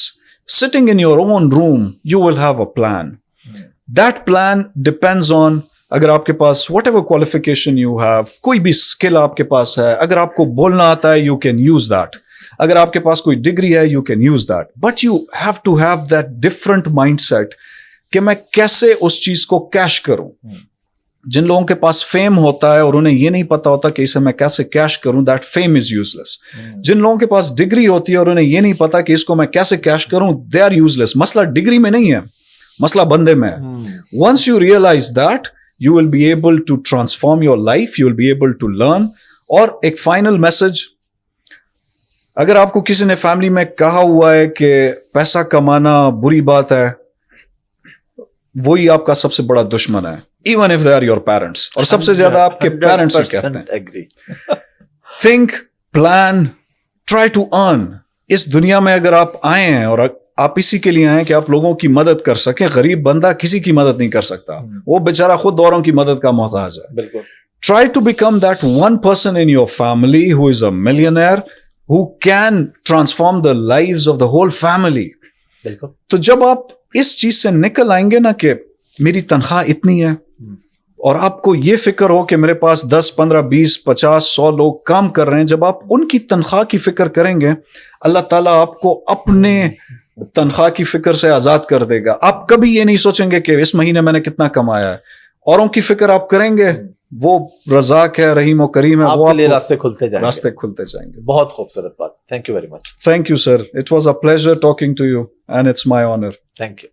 sitting in your own room, you will have a plan. That plan depends on اگر آپ کے پاس whatever qualification you have, کوئی بھی اسکل آپ کے پاس ہے, اگر آپ کو بولنا آتا ہے you can use that. اگر آپ کے پاس کوئی ڈگری ہے you can use that. But you have to have that different mindset کہ میں کیسے اس چیز کو کیش کروں. جن لوگوں کے پاس فیم ہوتا ہے اور انہیں یہ نہیں پتا ہوتا کہ اسے میں کیسے کیش کروں, دیٹ فیم از یوز لیس. جن لوگوں کے پاس ڈگری ہوتی ہے اور انہیں یہ نہیں پتا کہ اس کو میں کیسے کیش کروں, دے آر یوز لیس. مسئلہ ڈگری میں نہیں ہے, مسئلہ بندے میں ہے. Once you realise that, you will be able to transform your life, you will be able to learn. اور ایک فائنل میسج, اگر آپ کو کسی نے فیملی میں کہا ہوا ہے کہ پیسہ کمانا بری بات ہے, وہی آپ کا سب سے بڑا دشمن ہے, even if they are your parents. اور سب سے زیادہ آپ کے پیرنٹس ہی کہتے ہیں. Think, plan, try to earn. اس دنیا میں اگر آپ آئے ہیں اور آپ اسی کے لیے آئے کہ آپ لوگوں کی مدد کر سکیں, غریب بندہ کسی کی مدد نہیں کر سکتا, وہ بیچارہ خود اوروں کی مدد کا محتاج ہے. بالکل. Try to become that one person in your family who is a millionaire, who can transform the lives of the whole family. بالکل. تو جب آپ اس چیز سے نکل آئیں گے نا کہ میری تنخواہ اتنی ہے, اور آپ کو یہ فکر ہو کہ میرے پاس 10, 15, 20, 50, 100 لوگ کام کر رہے ہیں, جب آپ ان کی تنخواہ کی فکر کریں گے, اللہ تعالیٰ آپ کو اپنے تنخواہ کی فکر سے آزاد کر دے گا. آپ کبھی یہ نہیں سوچیں گے کہ اس مہینے میں نے کتنا کمایا ہے. اوروں کی فکر آپ کریں گے, وہ رزاق ہے, رحیم و کریم ہے, وہ آپ کو راستے کھلتے جائیں گے. بہت خوبصورت بات. Thank you very much. Thank you sir, it was a pleasure talking to you and it's my honour. Thank you.